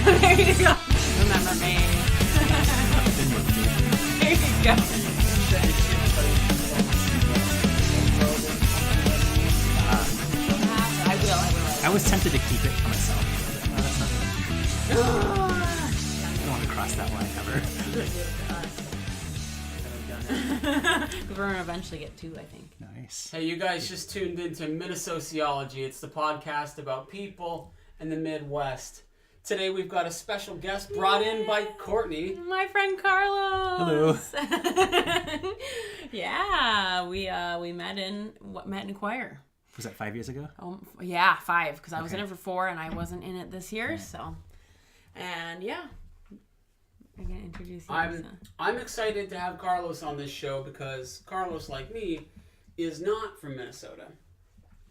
There you go. Remember me. There you go. I will. I was tempted to keep it for myself. No, that's not good. I don't want to cross that line ever. We're going to eventually get two, I think. Nice. Hey, you guys just tuned into Minnesociology. It's the podcast about people in the Midwest. Today we've got a special guest brought in by Courtney. My friend Carlos. Hello. Yeah, we met in choir. Was that 5 years ago? Yeah, 5, because I was in it for 4 and I wasn't in it this year. Right. So, and yeah, I'm gonna introduce you. I'm excited to have Carlos on this show because Carlos, like me, is not from Minnesota.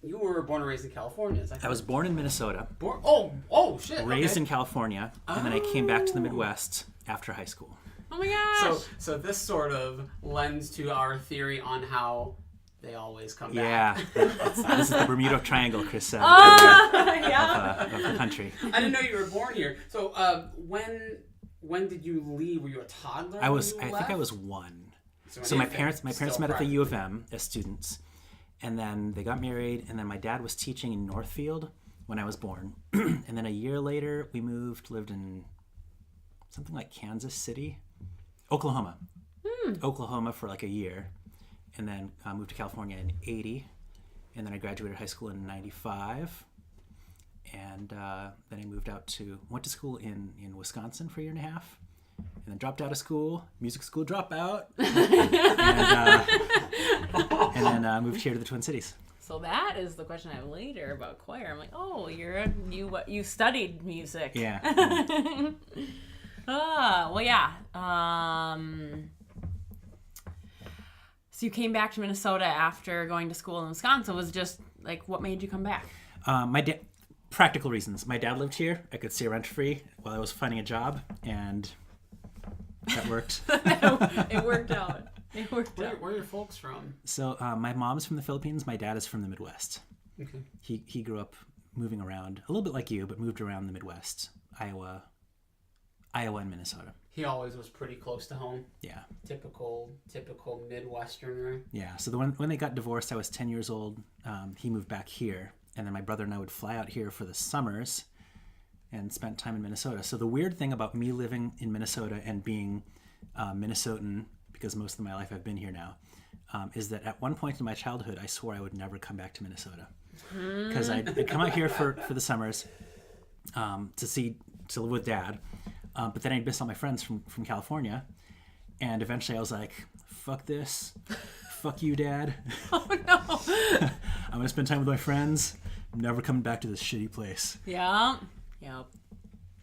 You were born and raised in California. I was born in Minnesota. Oh shit. Raised in California, and then I came back to the Midwest after high school. Oh my gosh. So this sort of lends to our theory on how they always come Yeah, back. this is the Bermuda Triangle, Chris said, Yeah. of the country. I didn't know you were born here. So when did you leave? Were you a toddler? I think I was 1. So my parents met at the U of M as students, and then they got married, and then my dad was teaching in Northfield when I was born, and then a year later we lived in something like Kansas City, Oklahoma for like a year, and then moved to California in 80, and then I graduated high school in 95, and then I went to school in Wisconsin for a year and a half, and then dropped out of school, music school dropout, and then moved here to the Twin Cities. So that is the question I have later about choir. I'm like, oh, you studied music. Yeah. Well, yeah. So you came back to Minnesota after going to school in Wisconsin. Was just like, what made you come back? Practical reasons. My dad lived here. I could stay rent free while I was finding a job, and that worked. It worked out. Where are your folks from? So my mom's from the Philippines. My dad is from the Midwest. Okay. He grew up moving around a little bit like you, but moved around the Midwest, Iowa, and Minnesota. He always was pretty close to home. Yeah. Typical Midwesterner. Yeah. So when they got divorced, I was 10 years old. He moved back here, and then my brother and I would fly out here for the summers and spent time in Minnesota. So the weird thing about me living in Minnesota and being Minnesotan, because most of my life I've been here now, is that at one point in my childhood, I swore I would never come back to Minnesota. Because I'd come out here for the summers to live with Dad, but then I'd miss all my friends from California, and eventually I was like, fuck this, fuck you, Dad. Oh no. I'm going to spend time with my friends. I'm never coming back to this shitty place. Yeah. Yep.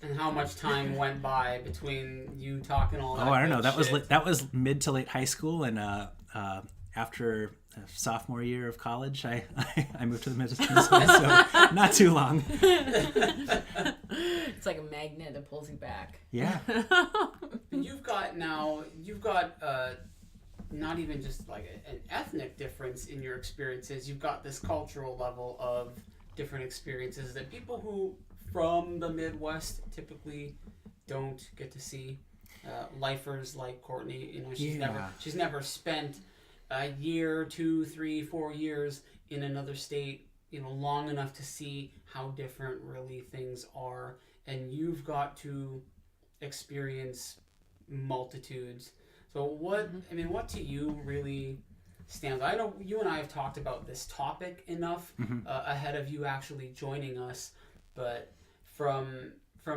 And how much time went by between you talking all that? Oh, I don't know. good That was mid to late high school, and after sophomore year of college, I moved to the Minnesota, so not too long. It's like a magnet that pulls you back. Yeah. You've got not even just like an ethnic difference in your experiences. You've got this cultural level of different experiences that people who from the Midwest typically don't get to see. Lifers like Courtney, she's never spent a year, 2, 3, 4 years in another state, long enough to see how different really things are. And you've got to experience multitudes. So what to you really stands out? I know you and I have talked about this topic enough ahead of you actually joining us, but from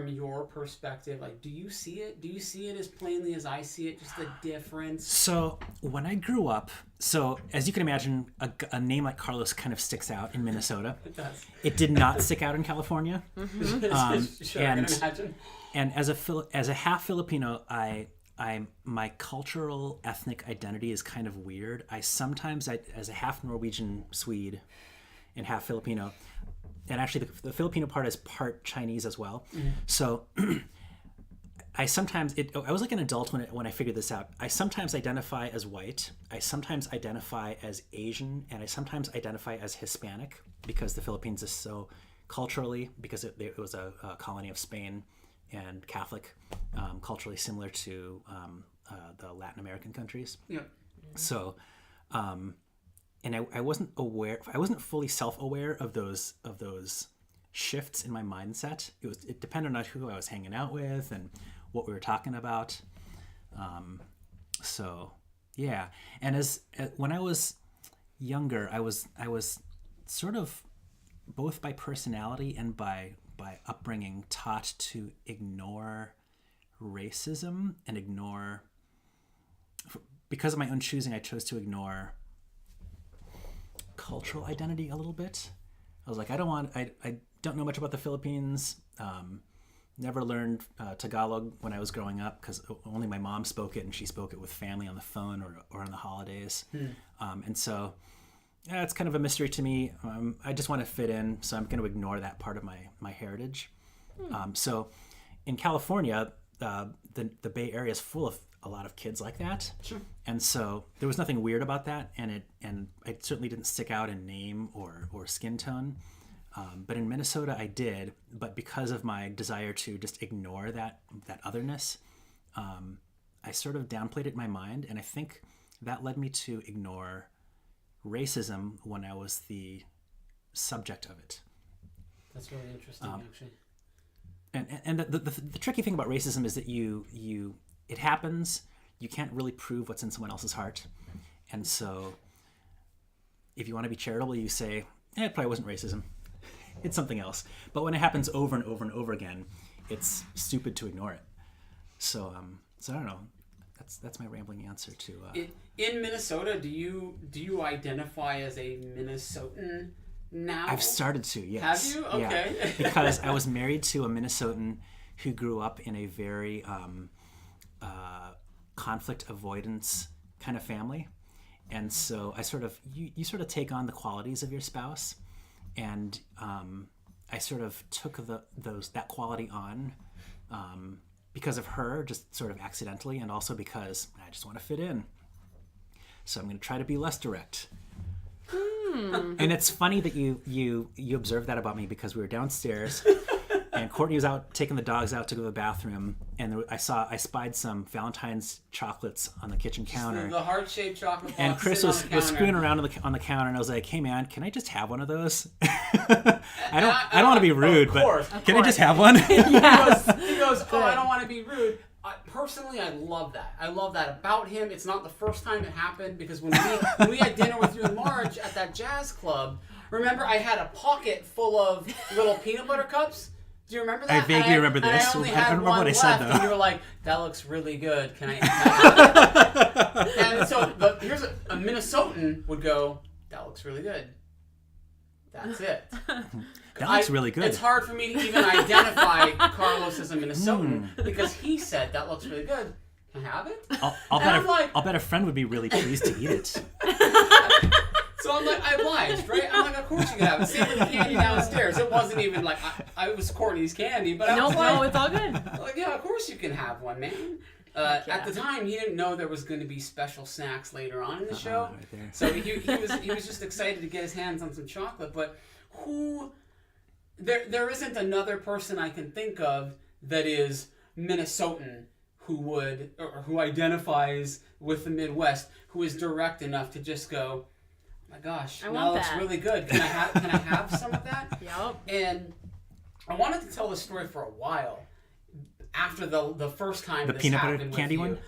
your perspective, like, do you see it? Do you see it as plainly as I see it? Just the difference? So when I grew up, as you can imagine, a name like Carlos kind of sticks out in Minnesota. It does. It did not stick out in California. Sure, I can imagine. And as a half Filipino, my cultural ethnic identity is kind of weird. Sometimes as a half Norwegian Swede and half Filipino, and actually the Filipino part is part Chinese as well. Mm-hmm. So I was like an adult when I figured this out. I sometimes identify as white, I sometimes identify as Asian, and I sometimes identify as Hispanic because the Philippines is so culturally, because it was a colony of Spain and Catholic, culturally similar to the Latin American countries. Yeah. So, and I wasn't fully self-aware of those shifts in my mindset. It depended on who I was hanging out with and what we were talking about. So yeah, and when I was younger, I was sort of, both by personality and by upbringing, taught to ignore racism and because of my own choosing, I chose to ignore cultural identity a little bit. I was like, I don't know much about the Philippines. Never learned Tagalog when I was growing up because only my mom spoke it, and she spoke it with family on the phone or on the holidays. And so it's kind of a mystery to me. I just want to fit in, so I'm going to ignore that part of my heritage. So in California, the Bay Area is full of a lot of kids like that. Sure. And so there was nothing weird about that, and it certainly didn't stick out in name or skin tone. But in Minnesota, I did. But because of my desire to just ignore that otherness, I sort of downplayed it in my mind, and I think that led me to ignore racism when I was the subject of it. That's really interesting, actually. And the tricky thing about racism is that it happens. You can't really prove what's in someone else's heart, and so if you want to be charitable, you say, it probably wasn't racism. It's something else. But when it happens over and over and over again, it's stupid to ignore it. So I don't know. That's my rambling answer to. In Minnesota, do you identify as a Minnesotan now? I've started to. Yes. Have you? Okay. Yeah. Because I was married to a Minnesotan who grew up in a very conflict avoidance kind of family, and so I sort of you sort of take on the qualities of your spouse. And I sort of took that quality on because of her, just sort of accidentally, and also because I just want to fit in. So I'm going to try to be less direct. And it's funny that you observed that about me, because we were downstairs and Courtney was out taking the dogs out to go to the bathroom, and I spied some Valentine's chocolates on the kitchen counter. The heart-shaped chocolate box. And Chris was screwing around on the counter, and I was like, "Hey man, can I just have one of those?" I don't want to be rude, but can I just have one? Yes. He goes, "Oh, I don't want to be rude." Personally, I love that. I love that about him. It's not the first time it happened, because when we had dinner with you in March at that jazz club, remember I had a pocket full of little peanut butter cups. Do you remember that? I vaguely remember this. I only had don't remember one what I left, said, though. and you were like, "That looks really good. Can I have it?" And so here's a Minnesotan would go, "That looks really good." That's it. That looks really good. It's hard for me to even identify Carlos as a Minnesotan because he said, "That looks really good. Can I have it?" I'll bet a friend would be really pleased to eat it. So I'm like, I obliged, right? I'm like, of course you can have it. Same with the candy downstairs. It wasn't even like I was Courtney's candy, but I was like, no, it's all good. Like, yeah, of course you can have one, man. At the time, he didn't know there was going to be special snacks later on in the show, right there. so he was just excited to get his hands on some chocolate. But there isn't another person I can think of that is Minnesotan who identifies with the Midwest, who is direct enough to just go, "Oh my gosh, that looks really good. Can I have some of that?" Yep. And I wanted to tell this story for a while. After the first time the this peanut happened butter with candy you, one,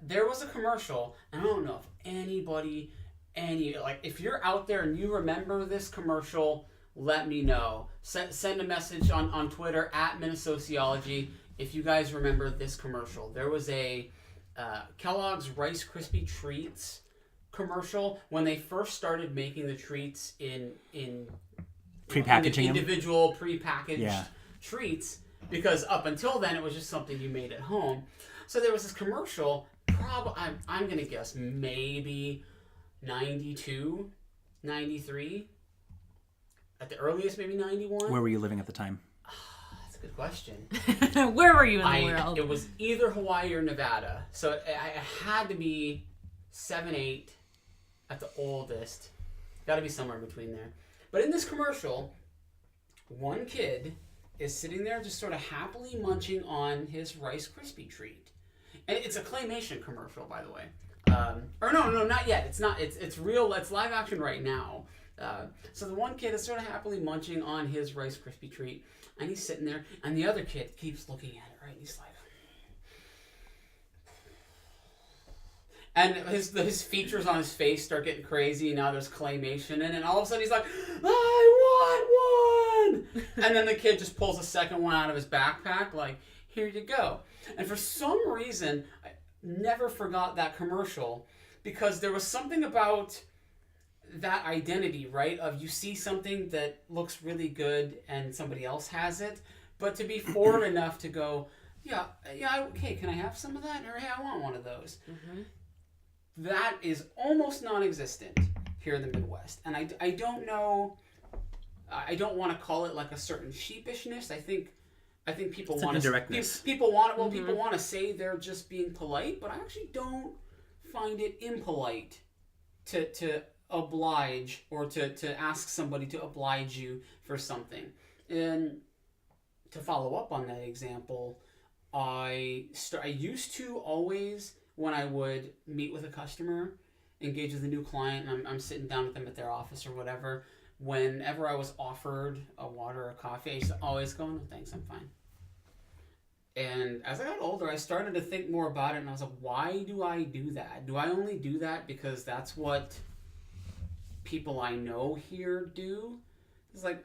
there was a commercial, and I don't know if anybody, if you're out there and you remember this commercial, let me know. Send a message on Twitter at Minnesociology if you guys remember this commercial. There was a Kellogg's Rice Krispie Treats commercial when they first started making the treats in prepackaging individual prepackaged treats. Because up until then, it was just something you made at home. So there was this commercial, I'm going to guess, maybe 92, 93. At the earliest, maybe 91. Where were you living at the time? That's a good question. Where were you in the world? It was either Hawaii or Nevada. So it had to be 7, 8 at the oldest. Got to be somewhere in between there. But in this commercial, one kid is sitting there just sort of happily munching on his Rice Krispie treat. And it's a claymation commercial, by the way. Or no, not yet. It's not. It's real. It's live action right now. So the one kid is sort of happily munching on his Rice Krispie treat, and he's sitting there, and the other kid keeps looking at it, right? And he's like, and his features on his face start getting crazy. Now there's claymation, and then all of a sudden he's like, I want one! And then the kid just pulls a second one out of his backpack, like, here you go. And for some reason, I never forgot that commercial, because there was something about that identity, right? Of you see something that looks really good and somebody else has it, but to be forward enough to go, okay, can I have some of that? Or hey, I want one of those. Mm-hmm. That is almost non-existent here in the Midwest. And I don't know, I don't want to call it like a certain sheepishness. I think people want to people want to say they're just being polite, but I actually don't find it impolite to oblige or to ask somebody to oblige you for something. And to follow up on that example, I used to always, when I would meet with a customer, engage with a new client, and I'm sitting down with them at their office or whatever, whenever I was offered a water or coffee, I used to always go, no thanks, I'm fine. And as I got older, I started to think more about it, and I was like, why do I do that? Do I only do that because that's what people I know here do? It's like,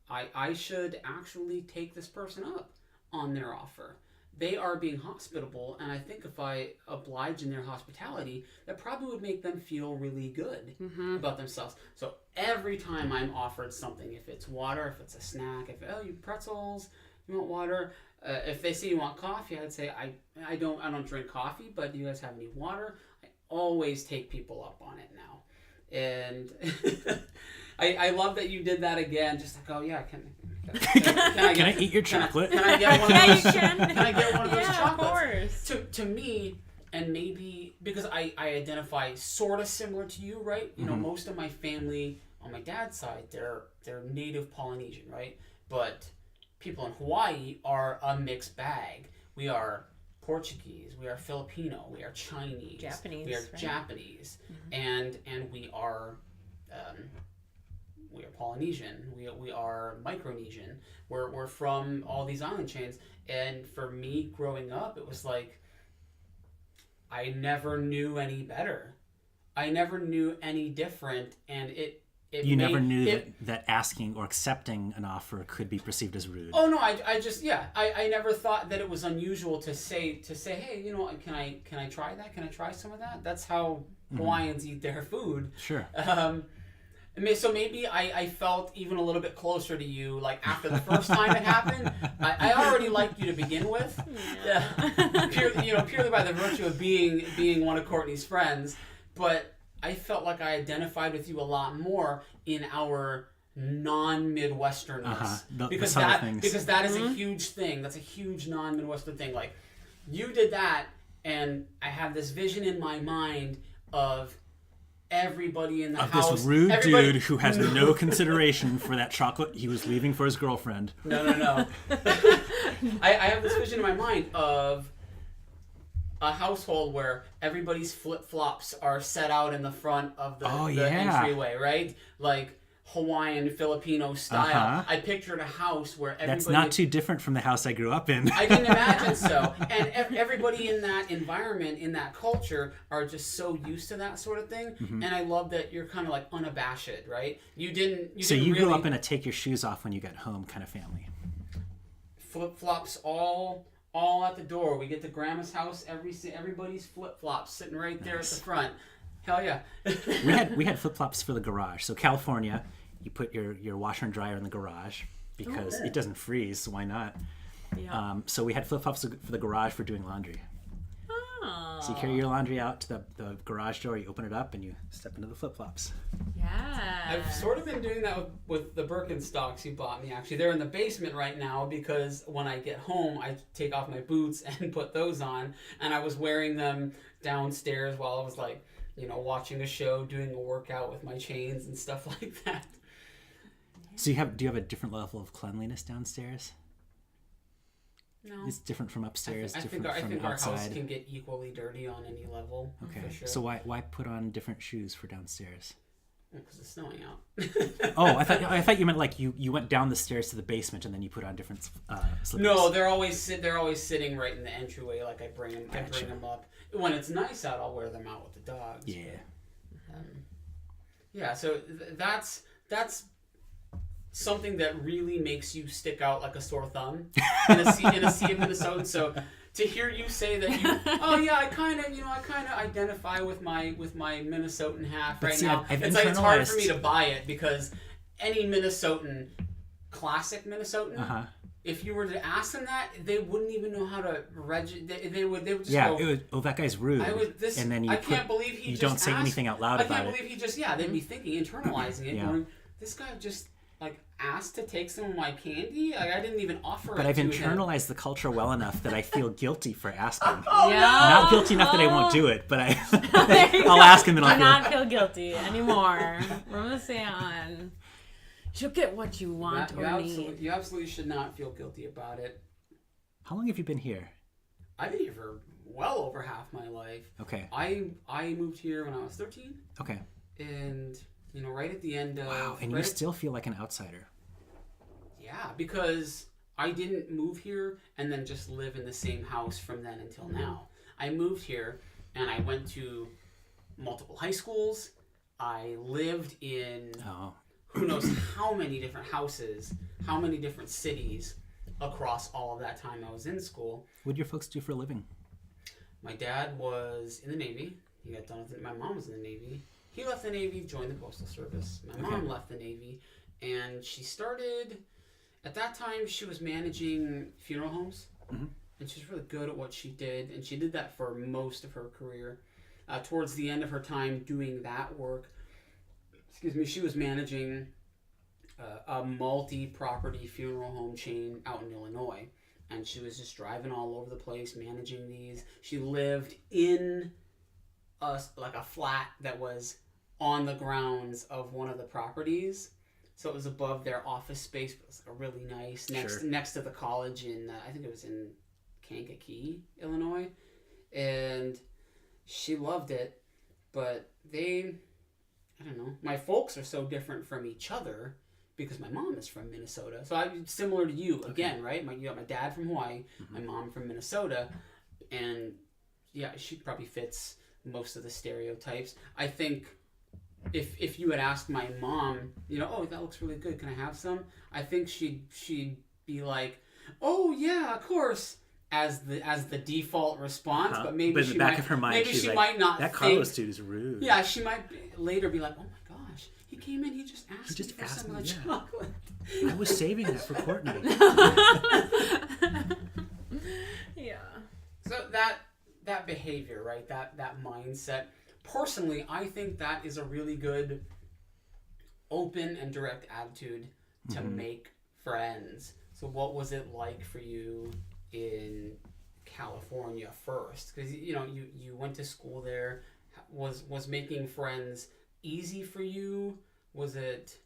I should actually take this person up on their offer. They are being hospitable, and I think if I oblige in their hospitality, that probably would make them feel really good about themselves. So every time I'm offered something, if it's water, if it's a snack, you pretzels, you want water, if they say you want coffee, I'd say I don't drink coffee, but do you guys have any water? I always take people up on it now, and I love that you did that again. Just like, oh yeah, can I eat your chocolate? Can I get one of those? Can I get one of those yeah, chocolates? Of course. To me, and maybe because I identify sort of similar to you, right? You know, most of my family on my dad's side, they're native Polynesian, right? But people in Hawaii are a mixed bag. We are Portuguese, we are Filipino, we are Chinese, Japanese, we are right? Japanese, and we are Polynesian, we are Micronesian. We're from all these island chains, and for me growing up, it was like I never knew any better. I never knew any different, and you never knew that asking or accepting an offer could be perceived as rude. Oh no, I never thought that it was unusual to say, hey, you know, can I try that? Can I try some of that? That's how Hawaiians eat their food. Sure. So maybe I felt even a little bit closer to you, like after the first time it happened. I already liked you to begin with, purely by the virtue of being one of Courtney's friends, but I felt like I identified with you a lot more in our non-Midwesternness. Because that is a huge thing. That's a huge non-Midwestern thing. Like, you did that, and I have this vision in my mind of everybody in the house. This rude dude who has no consideration for that chocolate he was leaving for his girlfriend. No. I have this vision in my mind of a household where everybody's flip-flops are set out in the front of the entryway, right? Like Hawaiian, Filipino style. I pictured a house where everybody... That's not too different from the house I grew up in. I didn't imagine so. And everybody in that environment, in that culture, are just so used to that sort of thing. And I love that you're kind of like unabashed, right? You grew up in a take your shoes off when you got home kind of family. Flip-flops all at the door. We get to grandma's house, everybody's flip-flops sitting right there at the front. Hell yeah. we had flip-flops for the garage. So California, you put your washer and dryer in the garage because it doesn't freeze, so why not? Yeah. So we had flip-flops for the garage for doing laundry. Oh. So you carry your laundry out to the garage door, you open it up, and you step into the flip-flops. Yeah. I've sort of been doing that with the Birkenstocks you bought me, actually. They're in the basement right now because when I get home, I take off my boots and put those on, and I was wearing them downstairs while I was like, watching a show, doing a workout with my chains and stuff like that. So do you have a different level of cleanliness downstairs? No. It's different from upstairs, I different think from our house outside. can get equally dirty on any level. Okay, For sure. so why put on different shoes for downstairs? Because it's snowing out. Oh, I thought you meant like you went down the stairs to the basement and then you put on different slippers. No, they're always sitting right in the entryway. Like I bring them up when it's nice out. I'll wear them out with the dogs. Yeah. Yeah. So that's something that really makes you stick out like a sore thumb in a sea of Minnesota. So to hear you say that I kind of identify with my Minnesotan half right now. It's hard for me to buy it because any Minnesotan, classic Minnesotan, if you were to ask them that, they wouldn't even know how to they would just go, that guy's rude. And then can't believe he you just don't say anything out loud about it. I can't believe he just they'd be thinking, internalizing it, going, this guy just asked to take some of my candy. I didn't even offer it. But I've to internalized the culture well enough that I feel guilty for asking. Yeah. Not guilty enough that I won't do it, but I'll ask him and I'll not feel guilty anymore. Reminisce on. You'll get what you want or need. You absolutely should not feel guilty about it. How long have you been here? I've been here for well over half my life. Okay. I moved here when I was 13. Okay. And right at the end of... Wow, and you still feel like an outsider. Yeah, because I didn't move here and then just live in the same house from then until now. I moved here and I went to multiple high schools. I lived in who knows how many different houses, how many different cities across all of that time I was in school. What did your folks do for a living? My dad was in the Navy. He got done with it. My mom was in the Navy. He left the Navy, joined the Postal Service. My mom left the Navy, and she started... At that time, she was managing funeral homes, and she was really good at what she did, and she did that for most of her career. Towards the end of her time doing that work, she was managing a multi-property funeral home chain out in Illinois, and she was just driving all over the place, managing these. She lived in a flat that was on the grounds of one of the properties. So it was above their office space, but it was really nice, next to the college in, I think it was in Kankakee, Illinois. And she loved it, but I don't know, my folks are so different from each other because my mom is from Minnesota. So I'm similar to you, again, right? You got my dad from Hawaii, my mom from Minnesota, and yeah, she probably fits most of the stereotypes. I think... If you had asked my mom, oh, that looks really good, can I have some? I think she'd be like, oh yeah, of course, as the default response. But maybe but in the back of her mind, she's like, might not. That Carlos dude is rude. Yeah, she might later be like, oh my gosh, he came in, he just asked me for some of the chocolate. I was saving that for Courtney. Yeah. So that behavior, right? That mindset. Personally, I think that is a really good open and direct attitude to make friends. So what was it like for you in California first? Because you went to school there. Was making friends easy for you? Was it...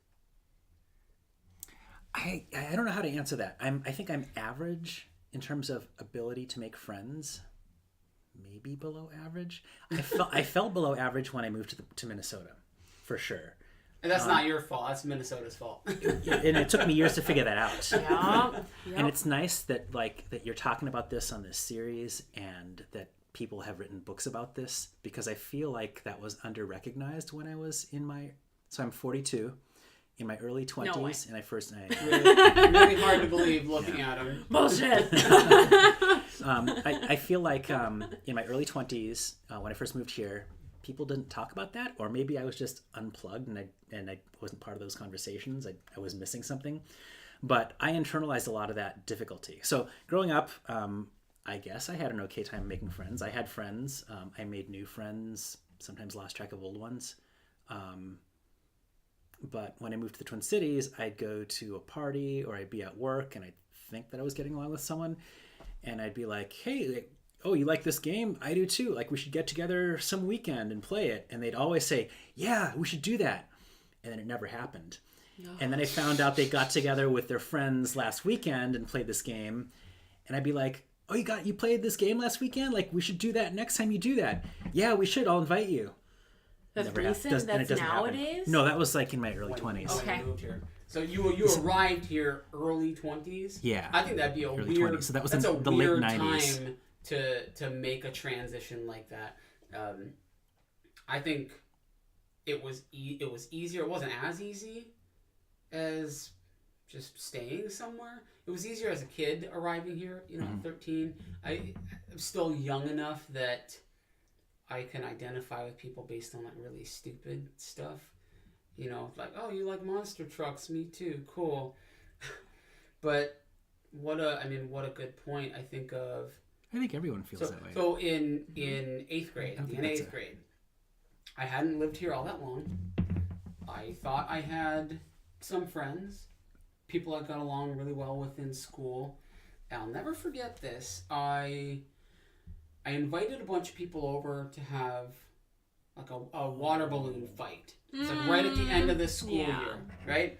I don't know how to answer that. I think I'm average in terms of ability to make friends. Maybe below average. I felt below average when I moved to Minnesota, for sure. And that's not your fault. That's Minnesota's fault. And it took me years to figure that out. Yeah. And it's nice that that you're talking about this on this series and that people have written books about this, because I feel like that was under-recognized when I was so I'm 42. In my early 20s, no and I first... really hard to believe looking at him. Bullshit! I feel like in my early 20s, when I first moved here, people didn't talk about that, or maybe I was just unplugged and I wasn't part of those conversations. I was missing something. But I internalized a lot of that difficulty. So growing up, I guess I had an okay time making friends. I had friends. I made new friends, sometimes lost track of old ones. But when I moved to the Twin Cities, I'd go to a party or I'd be at work and I'd think that I was getting along with someone. And I'd be like, hey, oh, you like this game? I do too. Like, we should get together some weekend and play it. And they'd always say, yeah, we should do that. And then it never happened. And then I found out they got together with their friends last weekend and played this game. And I'd be like, oh, you played this game last weekend? Like, we should do that next time you do that. Yeah, we should. I'll invite you. That's Never recent? That's nowadays? Happen. No, that was like in my early 20s. When Okay. I moved here. So you arrived here early 20s? Yeah. I think that'd be a early weird 20s. So that was that's in a the weird late 90s. time to make a transition like that. I think it was easier. It wasn't as easy as just staying somewhere. It was easier as a kid arriving here, 13. I'm still young enough that I can identify with people based on like really stupid stuff. Like, oh, you like monster trucks? Me too. Cool. But what a good point. I think everyone feels that way. So in 8th grade, in 8th grade, I hadn't lived here all that long. I thought I had some friends, people I got along really well with in school. I'll never forget this. I invited a bunch of people over to have like a water balloon fight. It's like right at the end of this school year, right?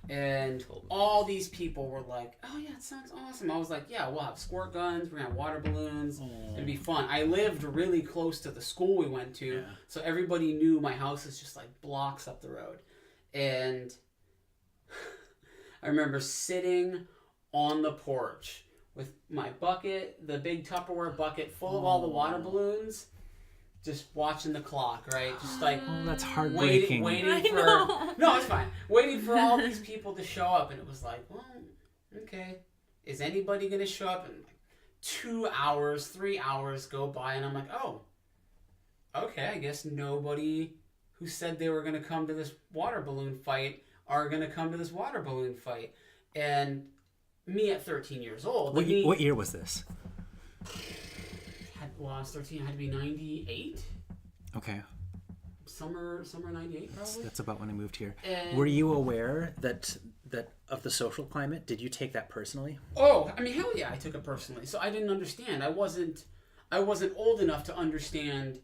And all these people were like, oh yeah, it sounds awesome. I was like, yeah, we'll have squirt guns, we're gonna have water balloons, it'd be fun. I lived really close to the school we went to, so everybody knew my house is just like blocks up the road. And I remember sitting on the porch with my bucket, the big Tupperware bucket full of all the water balloons, just watching the clock, right? Just like that's heartbreaking. Waiting for no, it's fine. Waiting for all these people to show up, and it was like, well, okay, is anybody gonna show up? And like 2 hours, 3 hours go by, and I'm like, oh, okay, I guess nobody who said they were gonna come to this water balloon fight are gonna come to this water balloon fight. And me at 13 years old. What year was this? Well, I was 13. It had to be 98. Okay. Summer 98, probably. That's about when I moved here. And were you aware that of the social climate? Did you take that personally? Oh, I mean, hell yeah, I took it personally. So I didn't understand. I wasn't old enough to understand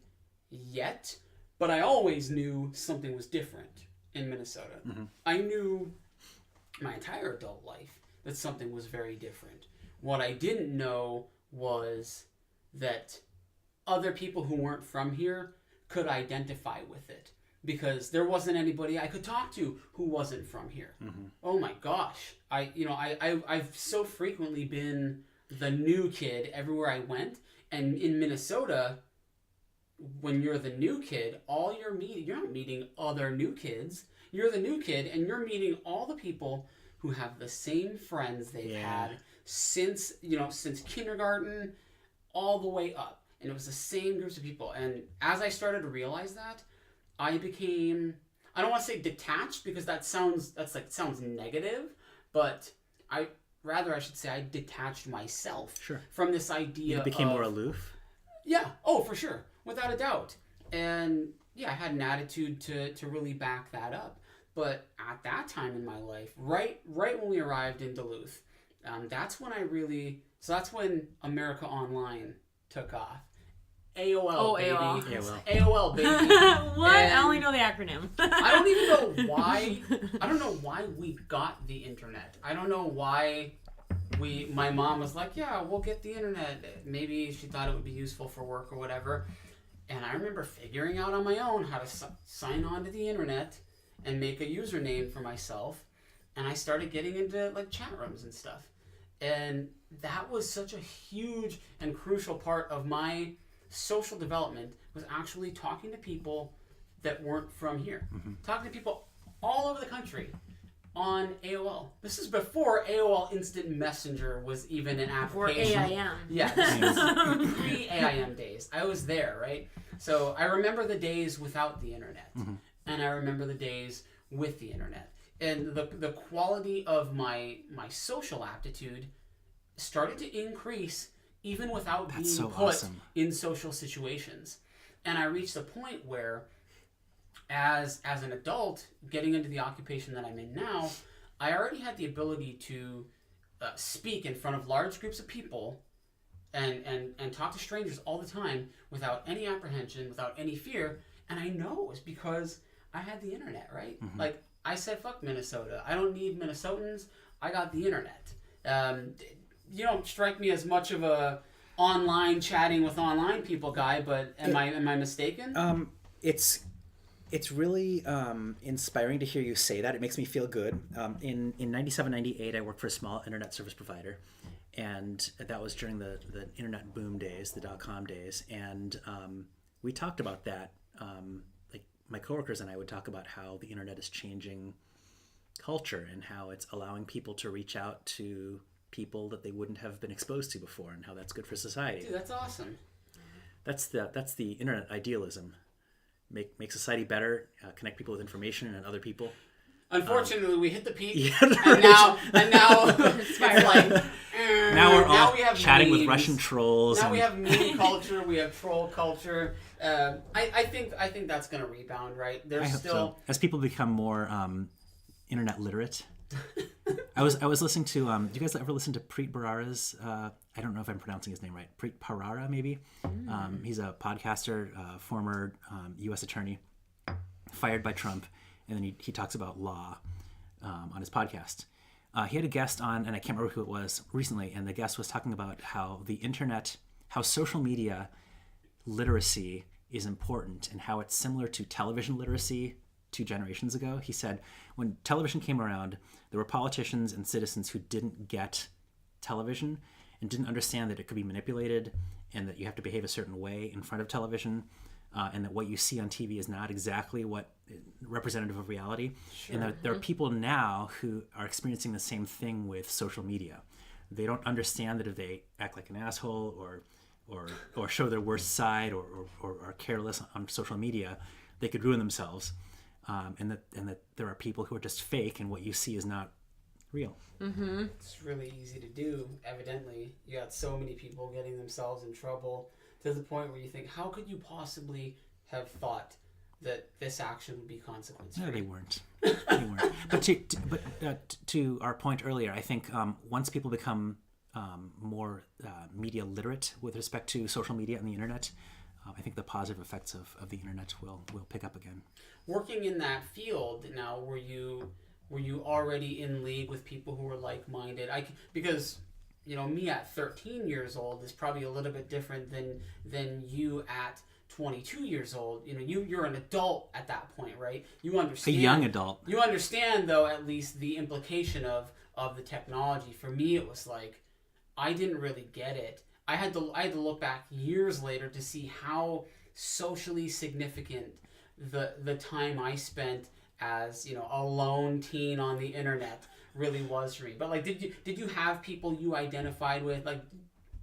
yet, but I always knew something was different in Minnesota. Mm-hmm. I knew my entire adult life that something was very different. What I didn't know was that other people who weren't from here could identify with it, because there wasn't anybody I could talk to who wasn't from here. Mm-hmm. Oh my gosh. I've so frequently been the new kid everywhere I went. And in Minnesota, when you're the new kid, you're not meeting other new kids. You're the new kid, and you're meeting all the people who have the same friends they've had since kindergarten all the way up. And it was the same groups of people. And as I started to realize that, I became, I don't want to say detached, because that sounds negative, but I should say I detached myself from this idea. You became more aloof? Yeah. Oh, for sure. Without a doubt. And yeah, I had an attitude to really back that up. But at that time in my life, right when we arrived in Duluth, that's when that's when America Online took off. AOL, baby. AOL, baby. What? I only know the acronym. I don't even know why. I don't know why we got the internet. I don't know why my mom was like, yeah, we'll get the internet. Maybe she thought it would be useful for work or whatever. And I remember figuring out on my own how to sign on to the internet and make a username for myself. And I started getting into like chat rooms and stuff. And that was such a huge and crucial part of my social development, was actually talking to people that weren't from here. Mm-hmm. Talking to people all over the country on AOL. This is before AOL Instant Messenger was even an application. Or AIM. Yeah, this is pre-AIM days. I was there, right? So I remember the days without the internet. Mm-hmm. And I remember the days with the internet. And the quality of my social aptitude started to increase even without being put in social situations. And I reached a point where, as an adult, getting into the occupation that I'm in now, I already had the ability to speak in front of large groups of people and talk to strangers all the time without any apprehension, without any fear. And I know it was because I had the internet, right? Mm-hmm. Like, I said, fuck Minnesota. I don't need Minnesotans. I got the internet. you don't strike me as much of a online chatting with online people guy, but am I mistaken? It's really inspiring to hear you say that. It makes me feel good. In 97, 98, I worked for a small internet service provider, and that was during the internet boom days, the .com days, and we talked about that. Like my coworkers and I would talk about how the internet is changing culture and how it's allowing people to reach out to people that they wouldn't have been exposed to before, and how that's good for society. Dude, that's awesome. That's the internet idealism. Make society better, connect people with information and other people. Unfortunately, we hit the peak, Yeah, and now it's like now we're all we have chatting memes. with Russian trolls. Now we have meme culture, we have troll culture. I think that's gonna rebound, right? I There's hope still so. As people become more internet literate. I was listening to. Do you guys ever listen to Preet Bharara's? I don't know if I'm pronouncing his name right. Preet Bharara, maybe. He's a podcaster, former U.S. attorney, fired by Trump, and then he talks about law on his podcast. He had a guest on, and I can't remember who it was recently, and the guest was talking about how the internet, how social media literacy is important, and how it's similar to television literacy 2 generations ago. He said when television came around, there were politicians and citizens who didn't get television and didn't understand that it could be manipulated and that you have to behave a certain way in front of television, and that what you see on TV is not exactly what representative of reality. Sure. And there are people now who are experiencing the same thing with social media. They don't understand that if they act like an asshole or show their worst side or are careless on social media, they could ruin themselves. And that there are people who are just fake, and what you see is not real. Mm-hmm. It's really easy to do. Evidently, you got so many people getting themselves in trouble to the point where you think, how could you possibly have thought that this action would be consequence-free? No, they weren't. But to our point earlier, I think once people become more media literate with respect to social media and the internet, I think the positive effects of the internet will pick up again. Working in that field now, were you already in league with people who were like-minded? Because me at 13 years old is probably a little bit different than you at 22 years old. You're an adult at that point, right? You understand. A young adult. You understand, though, at least the implication of the technology. For me, it was like I didn't really get it. I had to look back years later to see how socially significant the time I spent as a lone teen on the internet really was for me. But like, did you have people you identified with? Like,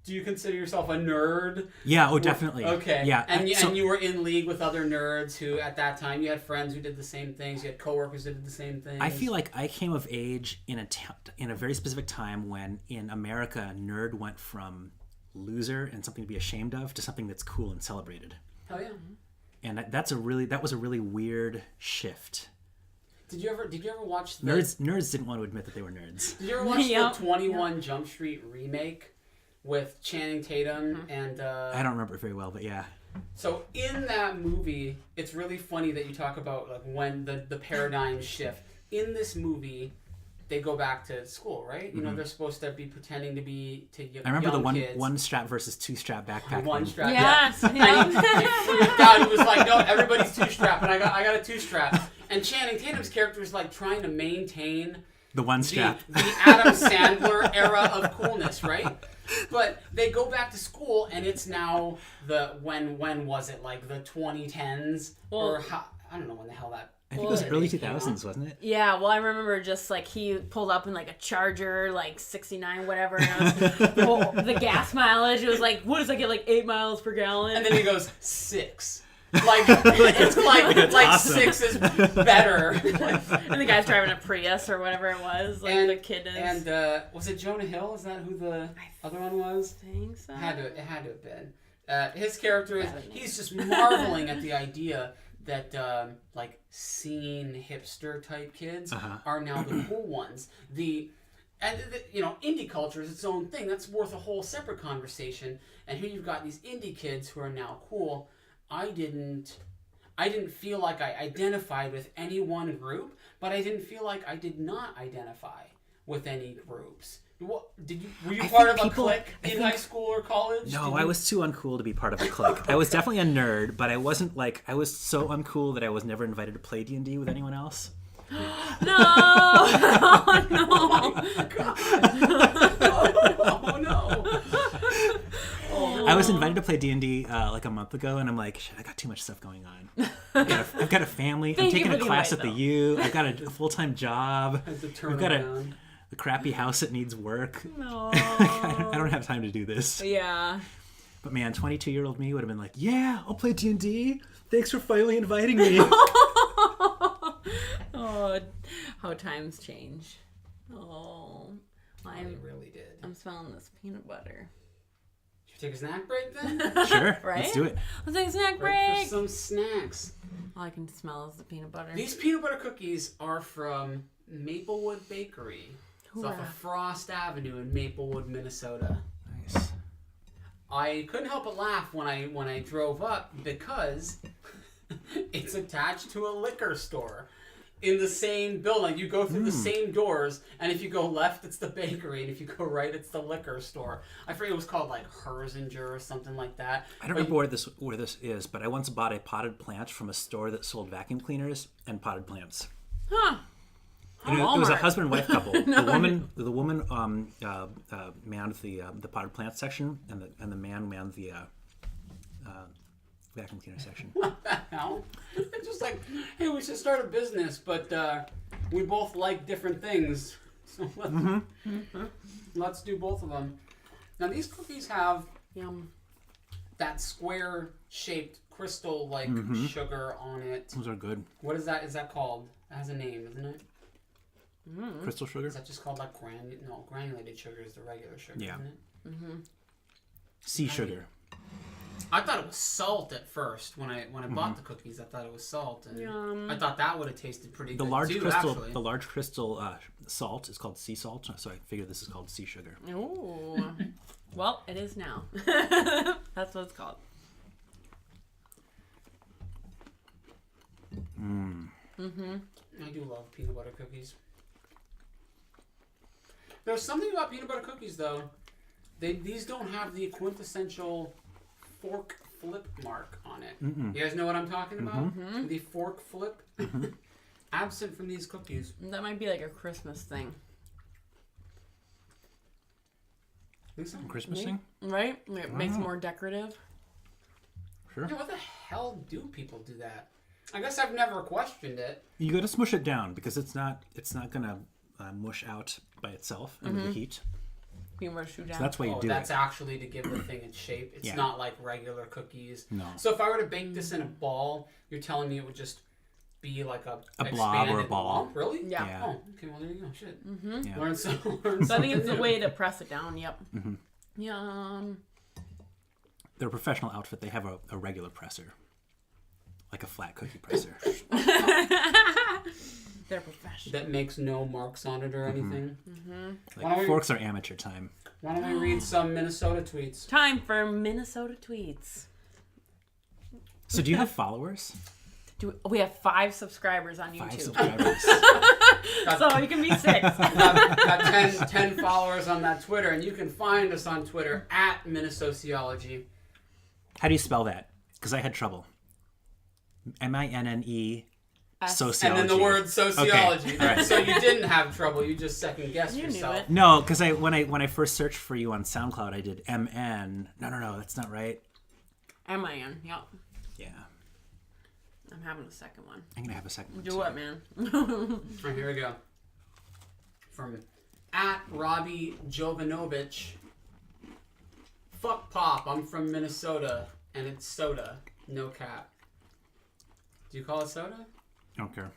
do you consider yourself a nerd? Yeah. Oh, definitely. Okay. Yeah. And you were in league with other nerds who, at that time, you had friends who did the same things. You had coworkers who did the same things. I feel like I came of age in a very specific time when in America, nerd went from loser and something to be ashamed of to something that's cool and celebrated. Oh yeah. And that was a really weird shift. Did you ever watch the nerds didn't want to admit that they were nerds. Did you ever watch the 21 Jump Street remake with Channing Tatum and I don't remember it very well, but yeah. So in that movie, it's really funny that you talk about like when the paradigm shift. In this movie, they go back to school, right? Mm-hmm. They're supposed to be pretending to be I remember young the kids. one strap versus 2 strap backpack. One strap. Yes. Yeah. And he freaked out. He was like, "No, everybody's 2 strap," and I got a 2 strap. And Channing Tatum's character is like trying to maintain the one strap, the Adam Sandler era of coolness, right? But they go back to school, and it's now when was it, like the 2010s or I don't know when the hell that. I think it was early 2000s, wasn't it? Yeah, well, I remember just like he pulled up in like a Charger, like 69, whatever. And it was, the gas mileage, it was like, what does that get, like 8 miles per gallon? And then he goes 6. Like it's like awesome. 6 is better. And the guy's driving a Prius or whatever it was, like the kid is. And was it Jonah Hill? Is that who the other one was? I think so. It had to have been. His character he's just marveling at the idea that like scene hipster type kids are now the cool ones. Indie culture is its own thing. That's worth a whole separate conversation. And here you've got these indie kids who are now cool. I didn't feel like I identified with any one group, but I didn't feel like I did not identify with any groups. Were you part of a clique in high school or college? No, I was too uncool to be part of a clique. I was definitely a nerd, but I wasn't like, I was so uncool that I was never invited to play D&D with anyone else. No! Oh, no! Oh, no! I was invited to play D&D like a month ago, and I'm like, shit, I got too much stuff going on. I've got a family. I'm taking a class at the U. I've got a full-time job. I've got a crappy house that needs work. No. I don't have time to do this. Yeah. But man, 22-year-old me would have been like, yeah, I'll play D&D. Thanks for finally inviting me. Oh, how times change. Oh, They really did. I'm smelling this peanut butter. Should we take a snack break then? Sure, Right? let's do it. Let's take a snack Break break. for some snacks. All I can smell is the peanut butter. These peanut butter cookies are from Maplewood Bakery. It's off of Frost Avenue in Maplewood, Minnesota. Nice. I couldn't help but laugh when I drove up because it's attached to a liquor store in the same building. You go through the same doors, and if you go left, it's the bakery, and if you go right, it's the liquor store. I forget it was called like Herzinger or something like that. I don't remember where this is, but I once bought a potted plant from a store that sold vacuum cleaners and potted plants. Huh. And it was a husband and wife couple. The woman manned the potted plant section, and the man manned the vacuum cleaner section. What the hell? It's just like, hey, we should start a business, but we both like different things. So let's do both of them. Now, these cookies have that square-shaped crystal-like sugar on it. Those are good. What is that? Is that called? It has a name, isn't it? Crystal sugar? Is that just called like granulated sugar is the regular sugar, Yeah. isn't it? Mm-hmm. Sea sugar. I thought it was salt at first. When I bought the cookies, I thought it was salt, and I thought that would have tasted pretty good too. Actually, the large crystal salt is called sea salt, so I figured this is called sea sugar. Ooh. Well, it is now. That's what it's called. I do love peanut butter cookies. There's something about peanut butter cookies, though. These don't have the quintessential fork flip mark on it. You guys know what I'm talking about? The fork flip? Absent from these cookies. That might be like a Christmas thing. Think so? Christmas thing? Right? It makes it more decorative. Sure. Yeah, what the hell do people do that? I guess I've never questioned it. You got to smush it down because it's not gonna mush out by itself under the heat. Peanut butter shoot down. So that's why you do That's it. actually to give the thing its shape. It's not like regular cookies. No. So if I were to bake this in a ball, you're telling me it would just be like a blob or a expanded ball. lump? Really? Yeah. Oh, okay. Well, there you go. Shit. Yeah. Learn So I something think it's the new. way to press it down. Yep. Yum. They're a professional outfit. They have a regular presser, like a flat cookie presser. They're professional. That makes no marks on it or anything. Like forks are amateur time. Why don't we read some Minnesota tweets? Time for Minnesota tweets. So do you have followers? We have 5 subscribers on 5 YouTube. subscribers. So you can be 6. Got 10 followers on that Twitter, and you can find us on Twitter at Minnesociology. How do you spell that? Because I had trouble. Minne sociology. And then the word sociology. Okay. All right. So you didn't have trouble. You just second guessed You yourself. knew it. No, because when I first searched for you on SoundCloud, I did MN. No, that's not right. M-I-N. Yep. Yeah. I'm having a second one. I'm gonna have a second one. Do too. what, man? All right, here we go. From at Robbie Jovanovich. Fuck pop. I'm from Minnesota, and it's soda. No cap. Do you call it soda? I don't care.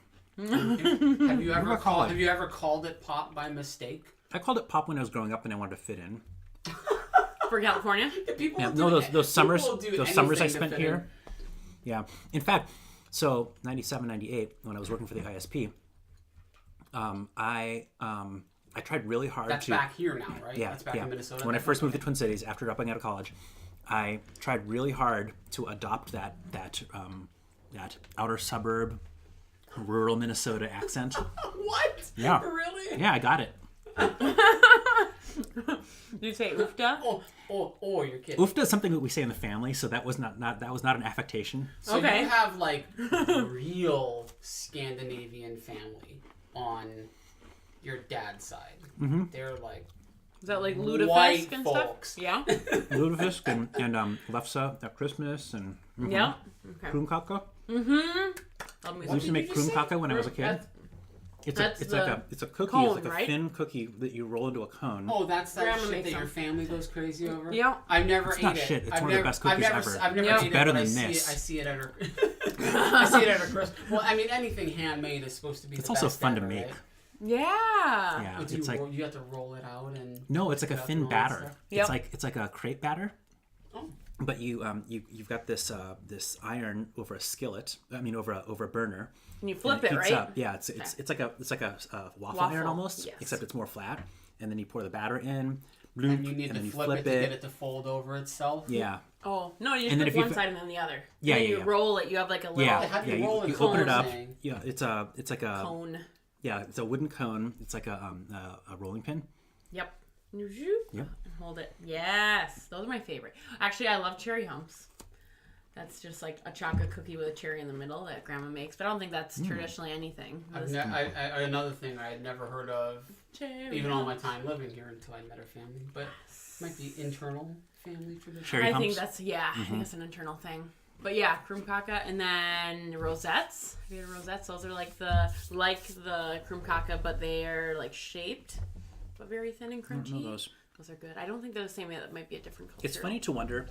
Have you ever call it? Have you ever called it pop by mistake? I called it pop when I was growing up and I wanted to fit in. For California? People Yeah, will no, do- those summers, people will do those summers I anything to spent fit here. in. Yeah. In fact, so 97, 98, when I was working for the ISP, I tried really hard That's to. back here now, right? Yeah, That's back yeah. in Minnesota. When I first moved to Twin Cities after dropping out of college, I tried really hard to adopt that outer suburb, rural Minnesota accent. What? Yeah. Really? Yeah, I got it. Did you say oofta? Oh, you're kidding. Oofta is something that we say in the family, so that was not an affectation. So Okay. you have like real Scandinavian family on your dad's side. Mm-hmm. They're like Is that like white lutefisk and folks. stuff? Yeah. Lutefisk and lefse at Christmas and Yep. Okay. kroomkake. Mm-hmm. We used to make kroomkake when I was a kid. It's a cookie. cone, It's like a right? thin cookie that you roll into a cone. Oh, that's that Grandma shit makes that your them. family goes crazy over? Yeah. I've never It's ate not it. shit. It's I've one of the never, best cookies I've never, ever. I've never It's eaten better it, but than I this. see it at her. I see it at her Christmas. Well, I mean, anything handmade is supposed to be It's the also best fun ever, to make. right? Yeah. Yeah, But it's like you have to roll it out and... no, it's like a put out thin the rolling batter. stuff? Yep. It's like a crepe batter. Oh. But you've got this iron over a skillet. I mean over a burner. And you flip and it, heats right? up. Yeah, it's like a waffle iron almost, yes. except it's more flat. And then you pour the batter in. And you need and to then you flip it to get it to fold over itself. Yeah. Oh, no, you And then just if flip you one side and then the other. Yeah, and yeah, you yeah. roll it. You have like a little Yeah, How do yeah. you roll You it? open it up. Thing? Yeah, it's like a cone. Yeah, it's a wooden cone. It's like a rolling pin. Yep. Yep. Yep. And hold it. Yes. Those are my favorite. Actually, I love cherry humps. That's just like a chocolate cookie with a cherry in the middle that Grandma makes. But I don't think that's traditionally anything. Another thing I had never heard of, Cherry even all my humps. time living here until I met her family. But it might be internal family tradition. Cherry I humps. think that's, I think it's an internal thing. But yeah, kroomkake and then rosettes. Have you had rosettes? Those are like the kroomkake, but they are like shaped, but very thin and I don't crunchy. know those. Those are good. I don't think they're the same. That might be a different culture. It's funny to wonder,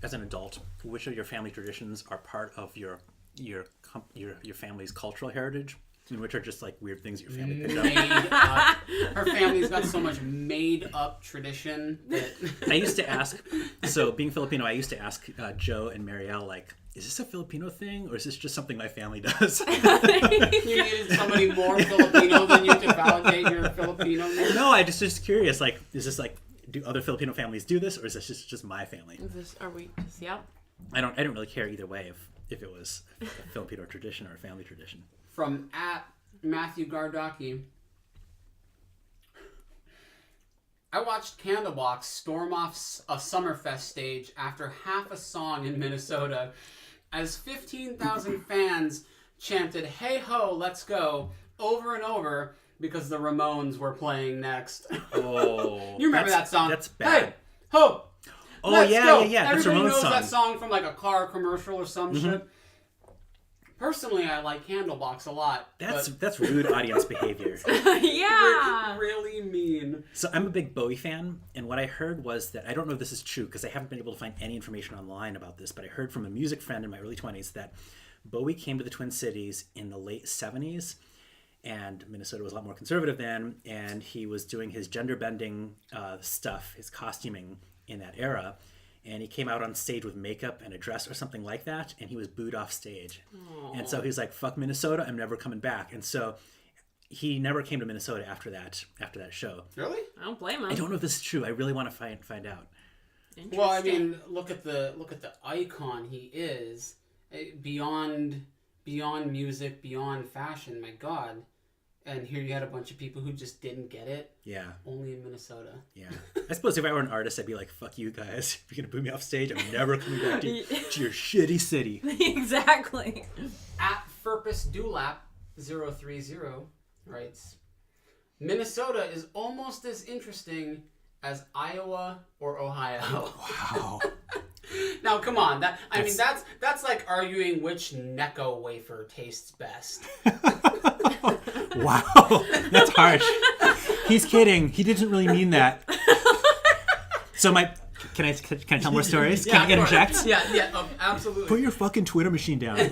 as an adult, which of your family traditions are part of your family's cultural heritage, and which are just like weird things your family picked up. Made up. Her family's got so much made up tradition that I used to ask, so being Filipino, I used to ask Joe and Marielle, like, is this a Filipino thing or is this just something my family does? you needed somebody more Filipino than you to validate your Filipino-ness. No, I just curious, like, is this like, do other Filipino families do this or is this just my family? Are we just, yep. I don't really care either way if it was a Filipino tradition or a family tradition. From @Matthew Gardaki. I watched Candlebox storm off a Summerfest stage after half a song in Minnesota as 15,000 fans chanted, "Hey ho, let's go," over and over because the Ramones were playing next. Oh. You remember that song? That's bad. Hey ho, Oh, let's yeah, go. yeah, yeah. That's Everybody Ramones knows song. that song from like a car commercial or some shit. Personally, I like Candlebox a lot. That's rude audience behavior. Yeah. Really mean. So I'm a big Bowie fan, and what I heard was that, I don't know if this is true because I haven't been able to find any information online about this, but I heard from a music friend in my early 20s that Bowie came to the Twin Cities in the late 70s, and Minnesota was a lot more conservative then, and he was doing his gender-bending stuff, his costuming in that era, and he came out on stage with makeup and a dress or something like that, and he was booed off stage. Aww. And so he's like, fuck Minnesota, I'm never coming back. And so he never came to Minnesota after that show. Really? I don't blame him. I don't know if this is true. I really want to find out. Well, I mean, look at the icon he is. Beyond music, beyond fashion, my God. And here you had a bunch of people who just didn't get it. Yeah. Only in Minnesota. Yeah. I suppose if I were an artist, I'd be like, fuck you guys. If you're going to boo me off stage, I'm never coming back to your shitty city. Exactly. @FurpusDulap030 writes, Minnesota is almost as interesting as Iowa or Ohio. Wow. Now, come on. That's like arguing which Necco wafer tastes best. Wow. That's harsh. He's kidding. He didn't really mean that. So can I tell more stories? Can I interject? Yeah, absolutely. Put your fucking Twitter machine down.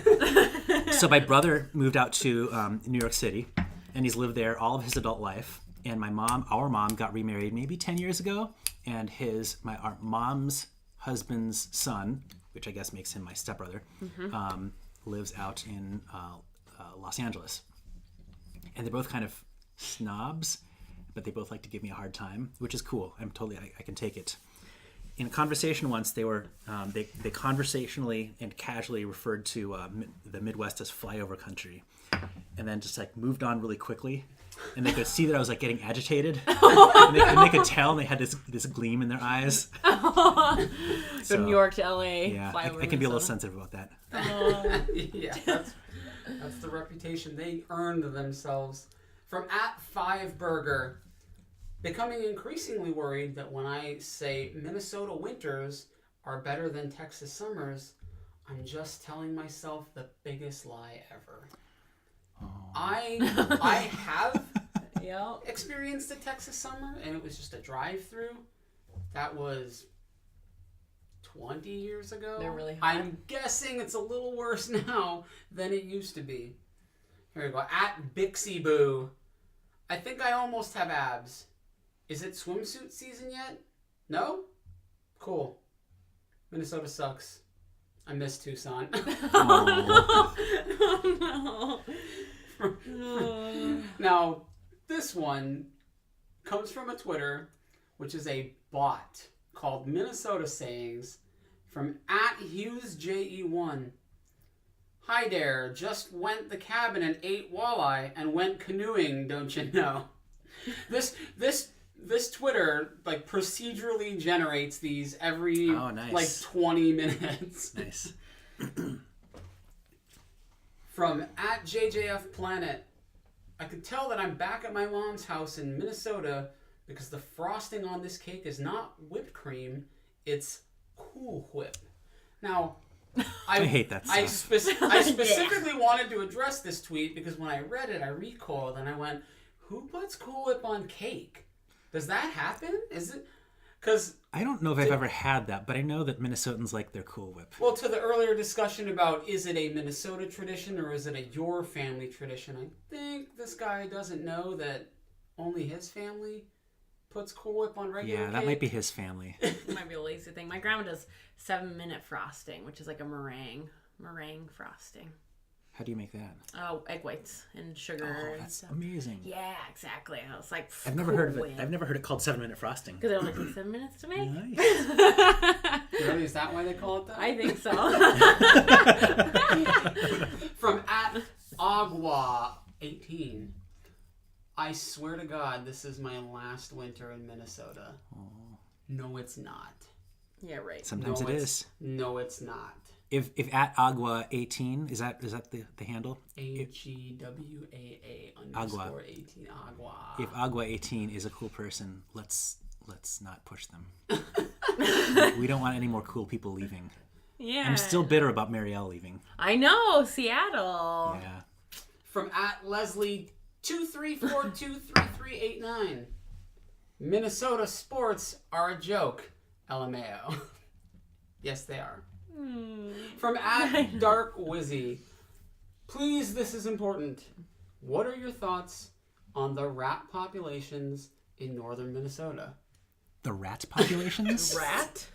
So my brother moved out to New York City, and he's lived there all of his adult life. And our mom got remarried maybe 10 years ago, and our mom's husband's son, which I guess makes him my stepbrother, lives out in Los Angeles. And they're both kind of snobs, but they both like to give me a hard time, which is cool. I can take it. in conversation once, they were they conversationally and casually referred to the Midwest as flyover country, and then just like moved on really quickly, and they could see that I was like getting agitated, and they could tell, and they had this gleam in their eyes. From New York to LA. Yeah, I can be a little sensitive about that. Yeah, that's the reputation they earned themselves. From @5burger, becoming increasingly worried that when I say Minnesota winters are better than Texas summers, I'm just telling myself the biggest lie ever. Oh. I have experienced a Texas summer, and it was just a drive-through. That was 20 years ago. They're really hot. I'm guessing it's a little worse now than it used to be. Here we go. @BixieBoo. I think I almost have abs. Is it swimsuit season yet? No? Cool. Minnesota sucks. I miss Tucson. Oh, no. Now, this one comes from a Twitter, which is a bot called Minnesota Sayings, from @HughesJE1. Hi there, just went the cabin and ate walleye and went canoeing, don't you know? This Twitter like procedurally generates these every like 20 minutes. Nice. From @JJFPlanet. I could tell that I'm back at my mom's house in Minnesota because the frosting on this cake is not whipped cream, it's Cool Whip. Now, I hate that stuff. I specifically wanted to address this tweet because when I read it, I recoiled and I went, who puts Cool Whip on cake? Does that happen? Is it? Because I don't know if I've ever had that, but I know that Minnesotans like their Cool Whip. Well, to the earlier discussion about is it a Minnesota tradition or is it a your family tradition, I think this guy doesn't know that only his family puts Cool Whip on regular cake. Yeah, that might be his family. It might be a lazy thing. My grandma does 7-minute frosting, which is like a meringue frosting. How do you make that? Oh, egg whites and sugar. Oh, that's amazing. Yeah, exactly. I was like, I've never heard of it. I've never heard it called 7-minute frosting. Because it only takes 7 minutes to make. Nice. Really? Is that why they call it that? I think so. From @Agua18. I swear to God, this is my last winter in Minnesota. Oh. No, it's not. Yeah, right. Sometimes it is. No, it's not. If @Agua18 is that the handle? AGWAA_18 Agua. If Agua18 is a cool person, let's not push them. We don't want any more cool people leaving. Yeah. I'm still bitter about Marielle leaving. I know, Seattle. Yeah. From @Leslie23423389. Minnesota sports are a joke. LMAO. Yes, they are. From @DarkWizzy. Please, this is important. What are your thoughts on the rat populations in northern Minnesota? The rat populations? Rat?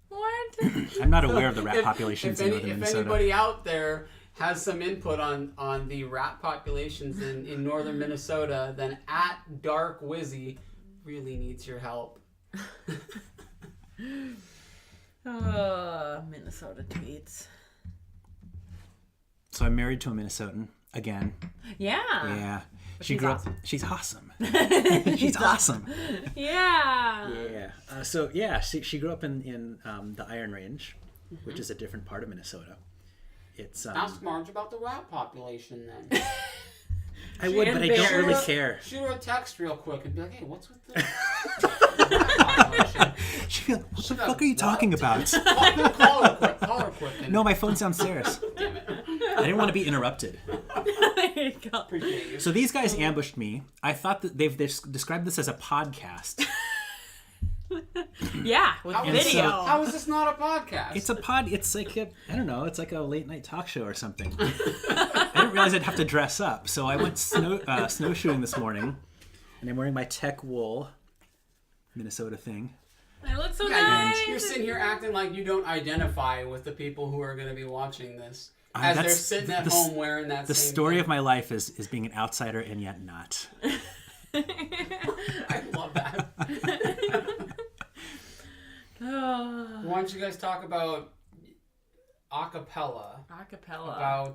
What? I'm not aware of the rat populations in northern Minnesota. If anybody out there has some input on the rat populations in northern Minnesota, then @DarkWizzy really needs your help. Minnesota tweets. So I'm married to a Minnesotan again. Yeah. Yeah. But She she's grew awesome. up. She's awesome. She's awesome. Yeah. Yeah. She grew up in the Iron Range, which is a different part of Minnesota. It's Ask Marge about the rat population then. I would, but I don't really care. Shoot her a text real quick and be like, hey, what's with the rat population? She'd be like, what the fuck are you talking about? Call her quick. No, my phone's downstairs. Damn it. I didn't want to be interrupted. There you go. Appreciate you. So these guys ambushed me. I thought that they've described this as a podcast. Yeah, with video. How is this not a podcast? It's a It's like I don't know. It's like a late night talk show or something. I didn't realize I'd have to dress up, so I went snowshoeing this morning, and I'm wearing my tech wool Minnesota thing. I look so nice. You're sitting here acting like you don't identify with the people who are going to be watching this. As they're sitting at home wearing that the same story thing. of my life is being an outsider and yet not. I love that. don't you guys talk about acapella? Acapella.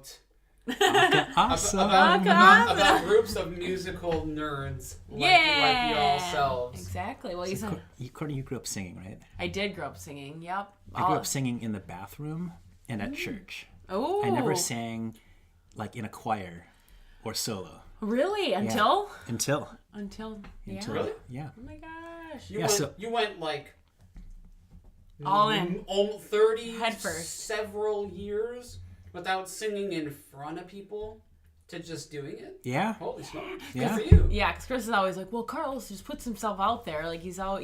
Awesome. About groups of musical nerds like yourselves. Exactly. Well, Courtney, you grew up singing, right? I did grow up singing. Yep. I grew up singing in the bathroom and at church. Oh. I never sang like in a choir or solo. Really? Until. Yeah. Really? Yeah. Oh my gosh. You went like all in. 30 head first. Several years without singing in front of people to just doing it? Yeah. Holy smokes. Yeah. Good for you. Yeah, because Chris is always like, well, Carlos just puts himself out there. Like, he's out,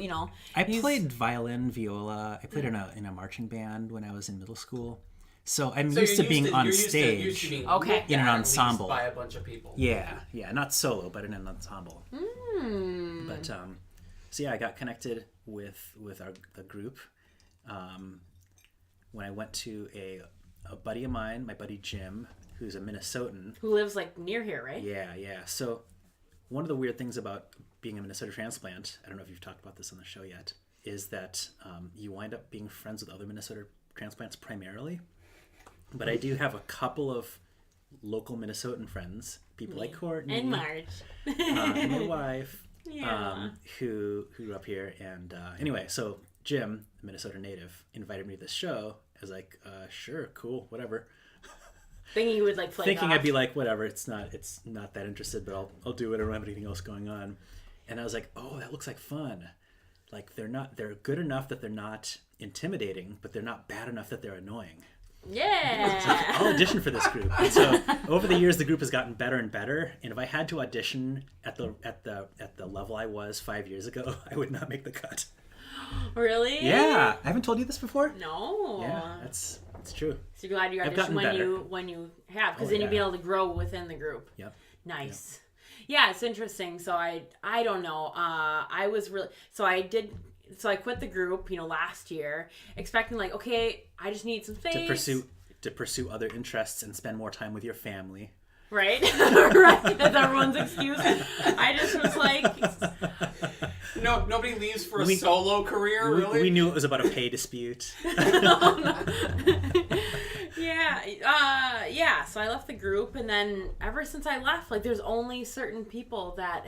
I played violin, viola. I played in a marching band when I was in middle school. So I'm used to being on stage used to being in an ensemble. By a bunch of people. Yeah. Not solo, but in an ensemble. But, so yeah, I got connected with the group when I went to a buddy of mine, my buddy Jim, who's a Minnesotan. Who lives like near here, right? Yeah. So one of the weird things about being a Minnesota transplant, I don't know if you've talked about this on the show yet, is that you wind up being friends with other Minnesota transplants primarily. But I do have a couple of local Minnesotan friends, people like Courtney. And Marge. And my wife, Yeah. who grew up here. And anyway, so Jim, a Minnesota native, invited me to this show. I was like, sure, cool, whatever. Thinking you would like play Thinking off. I'd be like, whatever, it's not that interested, but I'll do it. I don't have anything else going on. And I was like, oh, that looks like fun. Like they're good enough that they're not intimidating, but they're not bad enough that they're annoying. Yeah. I'll audition for this group. And so over the years, the group has gotten better and better. And if I had to audition at the level I was 5 years ago, I would not make the cut. Really? Yeah, I haven't told you this before. No. Yeah, it's true. So you're glad you I've auditioned gotten better. when you have, because then you'd be able to grow within the group. Yep. Nice. Yeah, it's interesting. So I don't know. I was really So I quit the group, last year, expecting like, okay, I just need some space. To pursue other interests and spend more time with your family. Right? Right. That's everyone's excuse. I just was like... No, nobody leaves for a solo career, really? We knew it was about a pay dispute. Yeah, so I left the group, and then ever since I left, like, there's only certain people that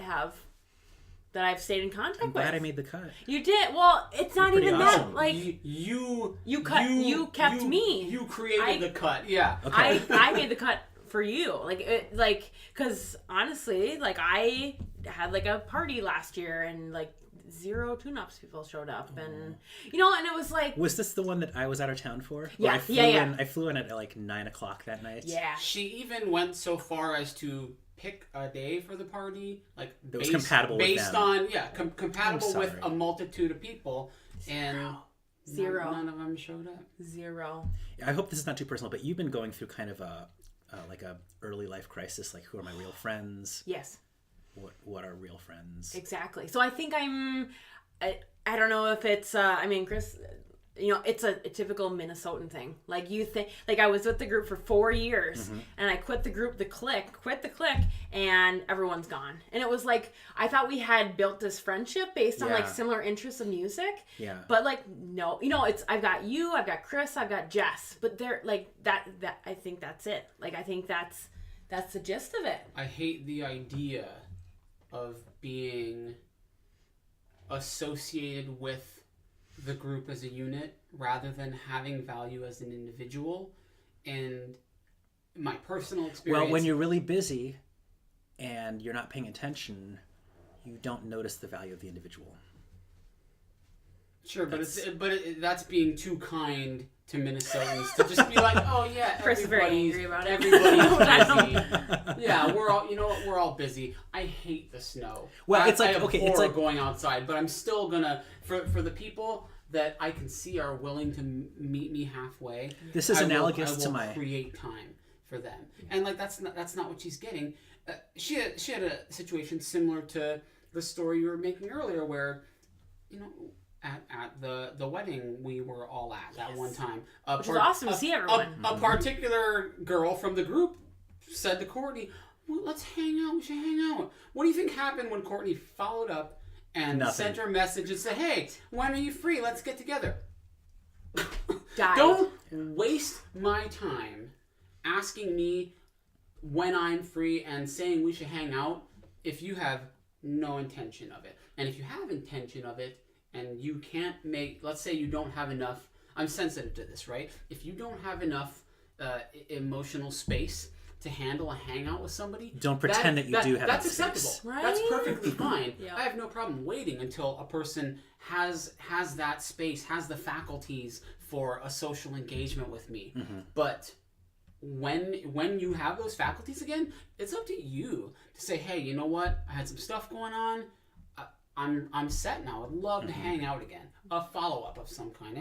I've stayed in contact with. I'm glad I made the cut. You did. Well, it's not even awesome. that. Like you kept me. You created the cut. Yeah. Okay. I made the cut for you. Because honestly, like I had like a party last year, and like 0 tune-ups people showed up, and and it was like. Was this the one that I was out of town for? Yeah. I flew in at like 9:00 that night. Yeah. She even went so far as to pick a day for the party, like that was compatible with them. Compatible with a multitude of people, and Zero. None of them showed up. 0. I hope this is not too personal, but you've been going through kind of a early life crisis, like who are my real friends? Yes. What are real friends? Exactly. So I think I don't know if it's Chris, it's a typical Minnesotan thing. Like you think, like I was with the group for 4 years, and I quit the group, quit the clique, and everyone's gone. And it was like, I thought we had built this friendship based on like similar interests of music. Yeah. But like, no, I've got you, I've got Chris, I've got Jess, but they're like that I think that's it. Like, I think that's the gist of it. I hate the idea of being associated with the group as a unit rather than having value as an individual. And my personal experience... Well, when you're really busy and you're not paying attention, you don't notice the value of the individual. Sure, that's being too kind to Minnesotans to just be like, oh yeah, Chris is very angry about it. Everybody's busy. Yeah, we're all busy. I hate the snow. Well, it's like going outside, but I'm still gonna for the people that I can see are willing to meet me halfway. This is analogous to my create time for them, and like that's not what she's getting. She had a situation similar to the story you were making earlier, where At the wedding we were all at that one time. Which was awesome to see everyone. A particular girl from the group said to Courtney, well, let's hang out. We should hang out. What do you think happened when Courtney followed up and sent her a message and said, hey, when are you free? Let's get together. Don't waste my time asking me when I'm free and saying we should hang out if you have no intention of it. And if you have intention of it and you can't make, let's say you don't have enough, I'm sensitive to this, right? If you don't have enough emotional space to handle a hangout with somebody, don't pretend that you do have that's that acceptable. space. Right? That's perfectly fine. Yeah. I have no problem waiting until a person has that space, has the faculties for a social engagement with me. Mm-hmm. But when you have those faculties again, it's up to you to say, hey, you know what? I had some stuff going on. I'm set now. I'd love to hang out again. A follow-up of some kind.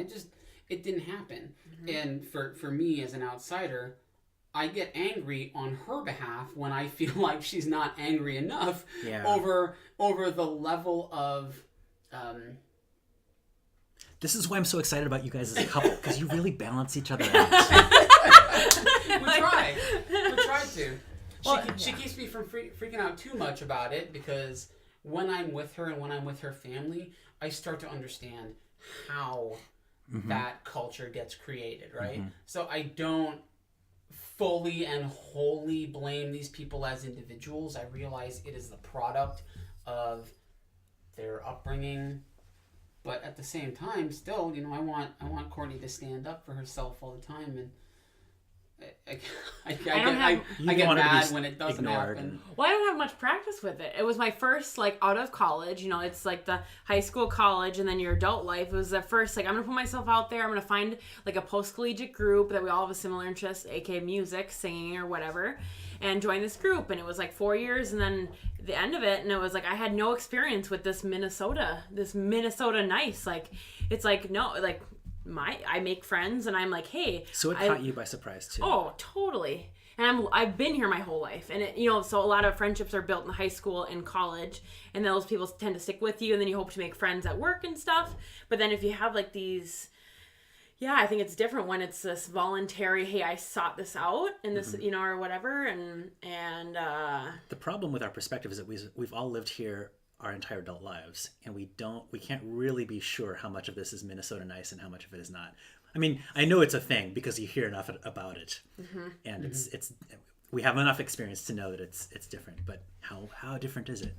It didn't happen. Mm-hmm. And for me as an outsider, I get angry on her behalf when I feel like she's not angry enough over the level of... This is why I'm so excited about you guys as a couple, because you really balance each other out. We try to. She keeps me from freaking out too much about it, because when I'm with her and when I'm with her family, I start to understand how that culture gets created, right? Mm-hmm. So I don't fully and wholly blame these people as individuals. I realize it is the product of their upbringing. But at the same time, still, you know, I want Courtney to stand up for herself all the time, and I get mad when it doesn't happen. Well, I don't have much practice with it. It was my first, like, out of college. You know, it's like the high school, college, and then your adult life. It was the first, like, I'm going to put myself out there. I'm going to find, like, a post-collegiate group that we all have a similar interest, aka music, singing, or whatever, and join this group. And it was, like, 4 years, and then the end of it, and it was, like, I had no experience with this Minnesota nice. Like, it's, like, no, like... I make friends and I'm like, hey. So it caught you by surprise too. Oh, totally. And I've been here my whole life, and it, you know, so a lot of friendships are built in high school and college, and those people tend to stick with you, and then you hope to make friends at work and stuff. But then if you have like these, I think it's different when it's this voluntary, hey, I sought this out and this, you know, or whatever, and the problem with our perspective is that we've all lived here our entire adult lives, and we can't really be sure how much of this is Minnesota nice and how much of it is not. I mean, I know it's a thing because you hear enough about it, and it's we have enough experience to know that it's different. But how different is it?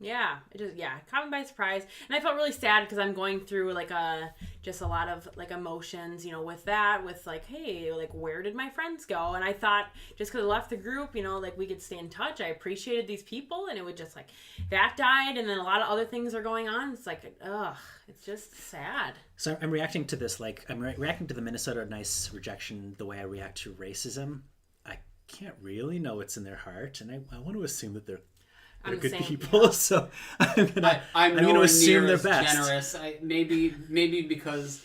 Yeah, it just caught me by surprise, and I felt really sad because I'm going through like a lot of like emotions, you know, with that, with like, hey, like where did my friends go? And I thought just because I left the group, you know, like we could stay in touch. I appreciated these people, and it would just like that died, and then a lot of other things are going on. It's like, it's just sad. So I'm reacting to this like I'm reacting to the Minnesota nice rejection the way I react to racism. I can't really know what's in their heart, and I want to assume that they're good people, so I'm going to assume they're best. Generous. Maybe because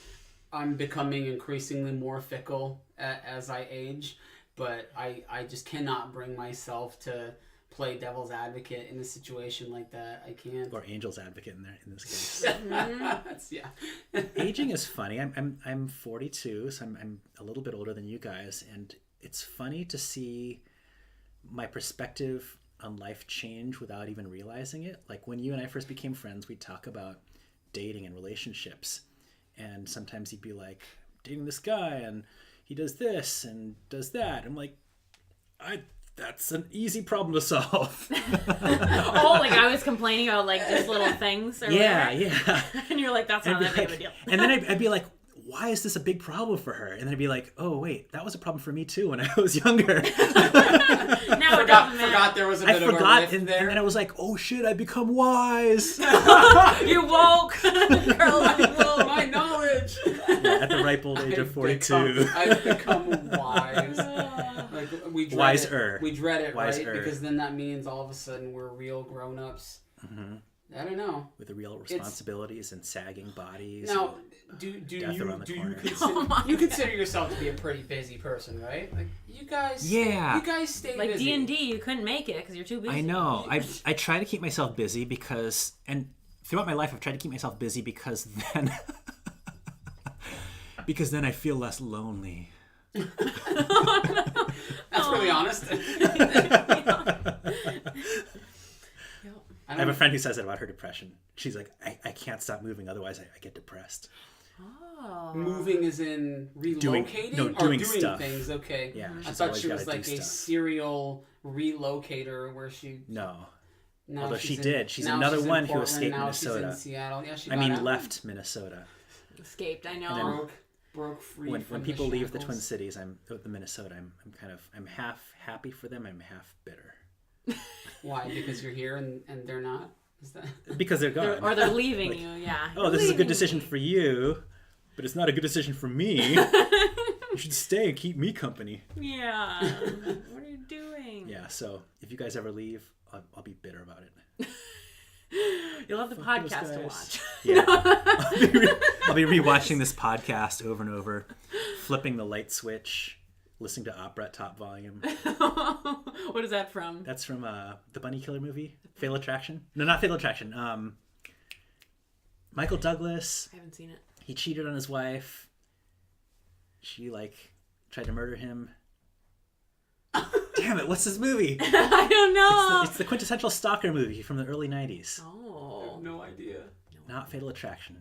I'm becoming increasingly more fickle as I age, but I just cannot bring myself to play devil's advocate in a situation like that. I can't. Or angel's advocate in this case. Aging is funny. I'm 42, so I'm a little bit older than you guys, and it's funny to see my perspective on life change without even realizing it. Like when you and I first became friends, we'd talk about dating and relationships, and sometimes you'd be like, dating this guy and he does this and does that. I'm like, that's an easy problem to solve. Like I was complaining about like just little things or whatever. Yeah. And you're like, that's not that big of a deal. And then I'd be like, why is this a big problem for her? And then I'd be like, oh wait, that was a problem for me too when I was younger. Now it doesn't matter. Forgot there was a bit of a rift and there. And then I was like, oh shit, I become wise. You woke. Carlos, you woke. My knowledge. At the ripe old age of 42. I've become wise. Like we dread Wiser. We dread it, Wiser. right? Because then that means all of a sudden we're real grown-ups. Mm-hmm. I don't know. With the real responsibilities and sagging bodies. Now, do you consider yourself to be a pretty busy person, right? Like you guys stay like busy. D&D, you couldn't make it because you're too busy. I know. I try to keep myself busy because, and throughout my life, I've tried to keep myself busy because then I feel less lonely. That's really honest. I have a friend who says that about her depression. She's like, I can't stop moving, otherwise I get depressed. Oh. Moving is in relocating or doing stuff. Things. Okay. Yeah. I thought she was like a serial relocator where she. No. Although she did. She's another one who escaped Minnesota. She's in Seattle. Yeah, she left Minnesota. Escaped, I know. Broke free when people leave the Twin Cities, the Minnesota, I'm half happy for them, I'm half bitter. Why? Because you're here and they're not? Is that because they're gone. Or they're leaving you, yeah. Oh, this is a good decision for you, but it's not a good decision for me. You should stay and keep me company. Yeah. What are you doing? Yeah, so if you guys ever leave, I'll be bitter about it. You'll have the podcast to watch. Yeah. I'll be rewatching this podcast over and over, flipping the light switch, listening to opera at top volume. What is that from? That's from the Bunny Killer movie, Fatal Attraction. No, not Fatal Attraction. Michael Douglas. I haven't seen it. He cheated on his wife. She tried to murder him. Damn it! What's this movie? I don't know. It's the quintessential stalker movie from the early '90s. Oh, I have no idea. Not Fatal Attraction.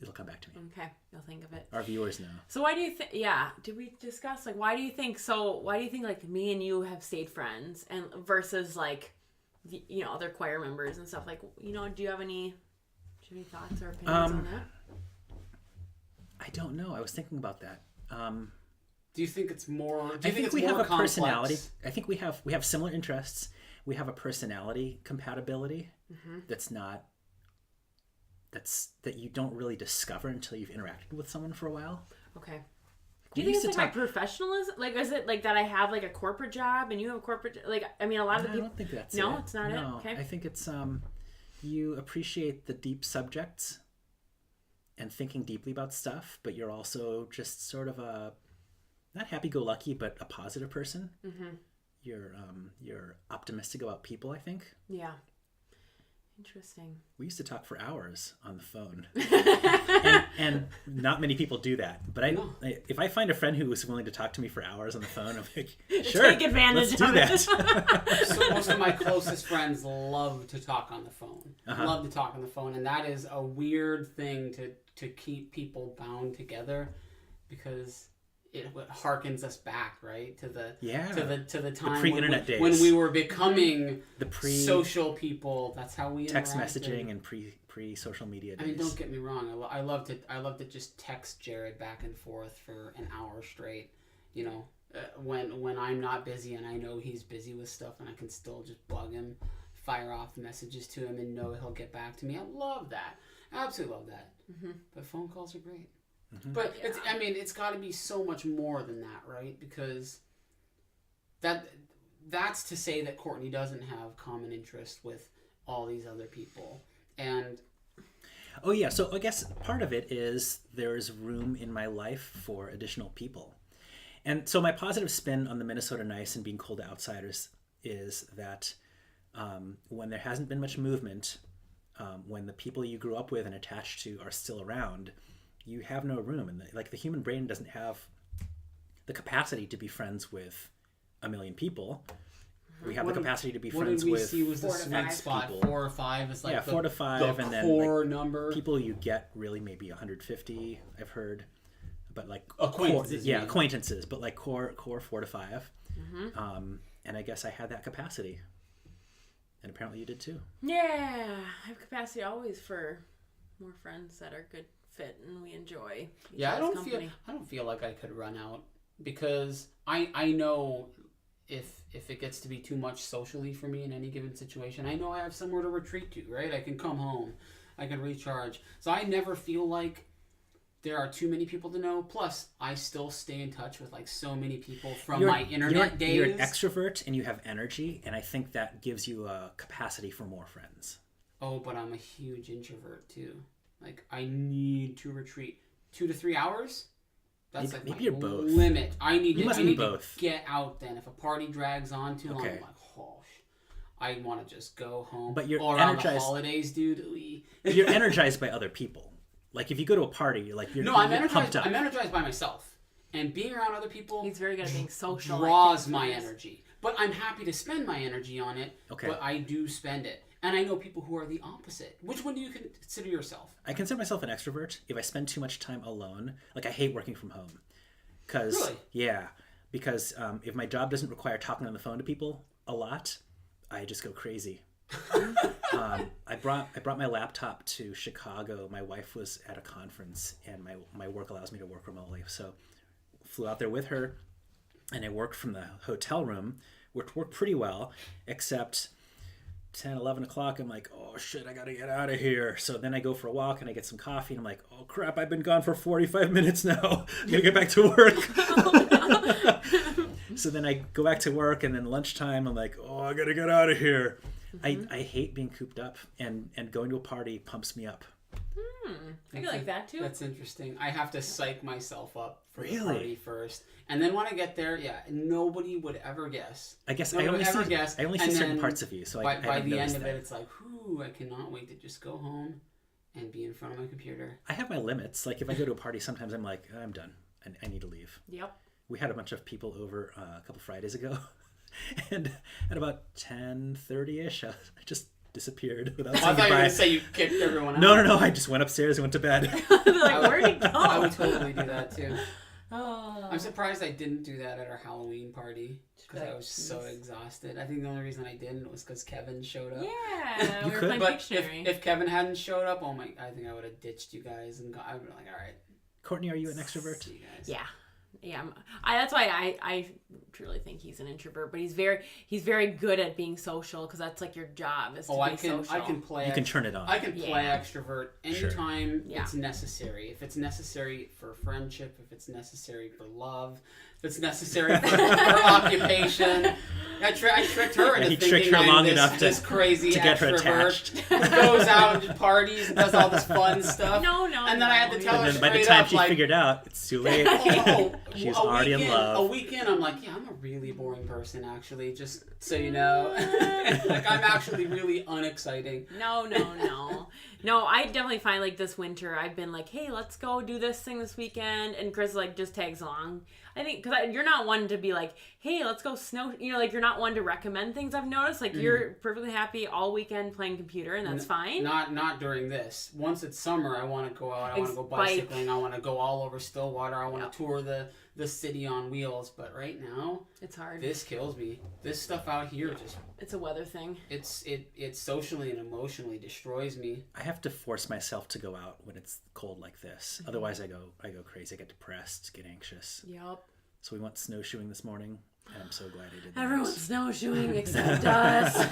It'll come back to me. Okay, you'll think of it. Our viewers know. So why do you think? Yeah, did we discuss why do you think? So why do you think me and you have stayed friends and versus other choir members and stuff do you have any thoughts or opinions on that? I don't know. I was thinking about that. Do you think it's more? I think we have a personality. I think we have similar interests. We have a personality compatibility that you don't really discover until you've interacted with someone for a while. Okay. Do you think it's my professionalism? Is it that I have a corporate job and you have a corporate a lot of the people. I don't think that's No, it. It's not it. Okay. I think it's you appreciate the deep subjects and thinking deeply about stuff, but you're also just sort of a not happy-go-lucky, but a positive person. Mm-hmm. You're optimistic about people, I think. Yeah. Interesting. We used to talk for hours on the phone, and not many people do that. But if I find a friend who is willing to talk to me for hours on the phone, I'm like, sure, take advantage let's do that. So most of my closest friends love to talk on the phone. Love to talk on the phone, and that is a weird thing to keep people bound together because it harkens us back, right, to the time pre-internet days when we were becoming the social people. That's how we text messaging and pre-social media days. I mean, don't get me wrong. I love to just text Jared back and forth for an hour straight. When I'm not busy and I know he's busy with stuff and I can still just bug him, fire off messages to him and know he'll get back to me. I love that. I absolutely love that. Mm-hmm. But phone calls are great. Mm-hmm. But it's got to be so much more than that, right? Because that's to say that Courtney doesn't have common interest with all these other people. And oh yeah, so I guess part of it is there's room in my life for additional people. And so my positive spin on the Minnesota Nice and being cold to outsiders is that when there hasn't been much movement, when the people you grew up with and attached to are still around, you have no room. And the human brain doesn't have the capacity to be friends with a million people. We have the capacity to be friends with what did we see was the sweet spot? People. 4 or 5 is 4 to 5, and then core number. People you get really maybe 150. I've heard, but acquaintances. Acquaintances, but core 4 to 5. Mm-hmm. And I guess I had that capacity, and apparently you did too. Yeah, I have capacity always for more friends that are good fit and we enjoy. I don't feel like I could run out because I know if it gets to be too much socially for me in any given situation, I know I have somewhere to retreat to, right? I can come home, I can recharge. So I never feel like there are too many people to know. Plus, I still stay in touch with so many people from my internet days. You're an extrovert and you have energy, and I think that gives you a capacity for more friends. Oh, but I'm a huge introvert too. I need to retreat 2 to 3 hours. That's maybe you're both. Limit. I need to get out. Then, if a party drags on too long, I'm I want to just go home. But you're or energized. On the holidays, dude. You're energized by other people. If you go to a party, you're I'm energized. Pumped up. I'm energized by myself, and being around other people. He's very good at being social. Draws my energy, but I'm happy to spend my energy on it. Okay. But I do spend it. And I know people who are the opposite. Which one do you consider yourself? I consider myself an extrovert. If I spend too much time alone, like I hate working from home. Really? Yeah. Because if my job doesn't require talking on the phone to people a lot, I just go crazy. I brought my laptop to Chicago. My wife was at a conference, and my work allows me to work remotely. So flew out there with her, and I worked from the hotel room, which worked pretty well, except 10, 11 o'clock, I'm like, oh shit, I gotta get out of here. So then I go for a walk and I get some coffee, and I'm like, oh crap, I've been gone for 45 minutes now. I gotta get back to work. So then I go back to work, and then lunchtime, I'm like, oh, I gotta get out of here. I hate being cooped up, and going to a party pumps me up. I feel like that too. That's interesting. I have to psych myself up for the party first. And then when I get there, nobody would ever guess. I guess I only see certain parts of you, so by the end of it, it's like, whew, I cannot wait to just go home and be in front of my computer. I have my limits. Like if I go to a party, sometimes I'm like, I'm done. I need to leave. Yep. We had a bunch of people over a couple Fridays ago, and at about 10:30ish, I just disappeared without saying I thought goodbye. you were going to say you kicked everyone out. No. I just went upstairs and went to bed. Like, where'd he go? I would totally do that too. Oh. I'm surprised I didn't do that at our Halloween party because I was so exhausted. I think the only reason I didn't was because Kevin showed up. Yeah, You we were could. playing But Pictionary. if Kevin hadn't showed up, I think I would have ditched you guys and I would be like, all right. Courtney, are you an extrovert? See you guys. Yeah. That's why I truly think he's an introvert, but he's very good at being social because that's like your job is to be social. I can play. You can turn it on. I can play extrovert anytime Sure. it's necessary. If it's necessary for friendship, if it's necessary for love, if it's necessary for occupation. I tricked her into thinking I'm this crazy to get her extrovert attached. who goes out to parties and does all this fun stuff. No. And then I had to tell her And then by the straight time up, she like, figured out, it's too late. She's already in love. A weekend, I'm like, I'm a really boring person, actually, just so you know. Like, I'm actually really unexciting. No. No, I definitely find like this winter, I've been like, hey, let's go do this thing this weekend. And Chris like just tags along. I think, because you're not one to be like, hey, let's go snow. Like you're not one to recommend things, I've noticed. Like you're perfectly happy all weekend playing computer, and that's fine. Not during this. Once it's summer, I want to go out. I want to go bicycling. I want to go all over Stillwater. I want to tour the city on wheels. But right now, it's hard. This kills me. This stuff out here it's a weather thing. It socially and emotionally destroys me. I have to force myself to go out when it's cold like this. Otherwise, I go crazy. I get depressed, get anxious. Yep. So we went snowshoeing this morning, and I'm so glad I did that. Everyone's snowshoeing except us.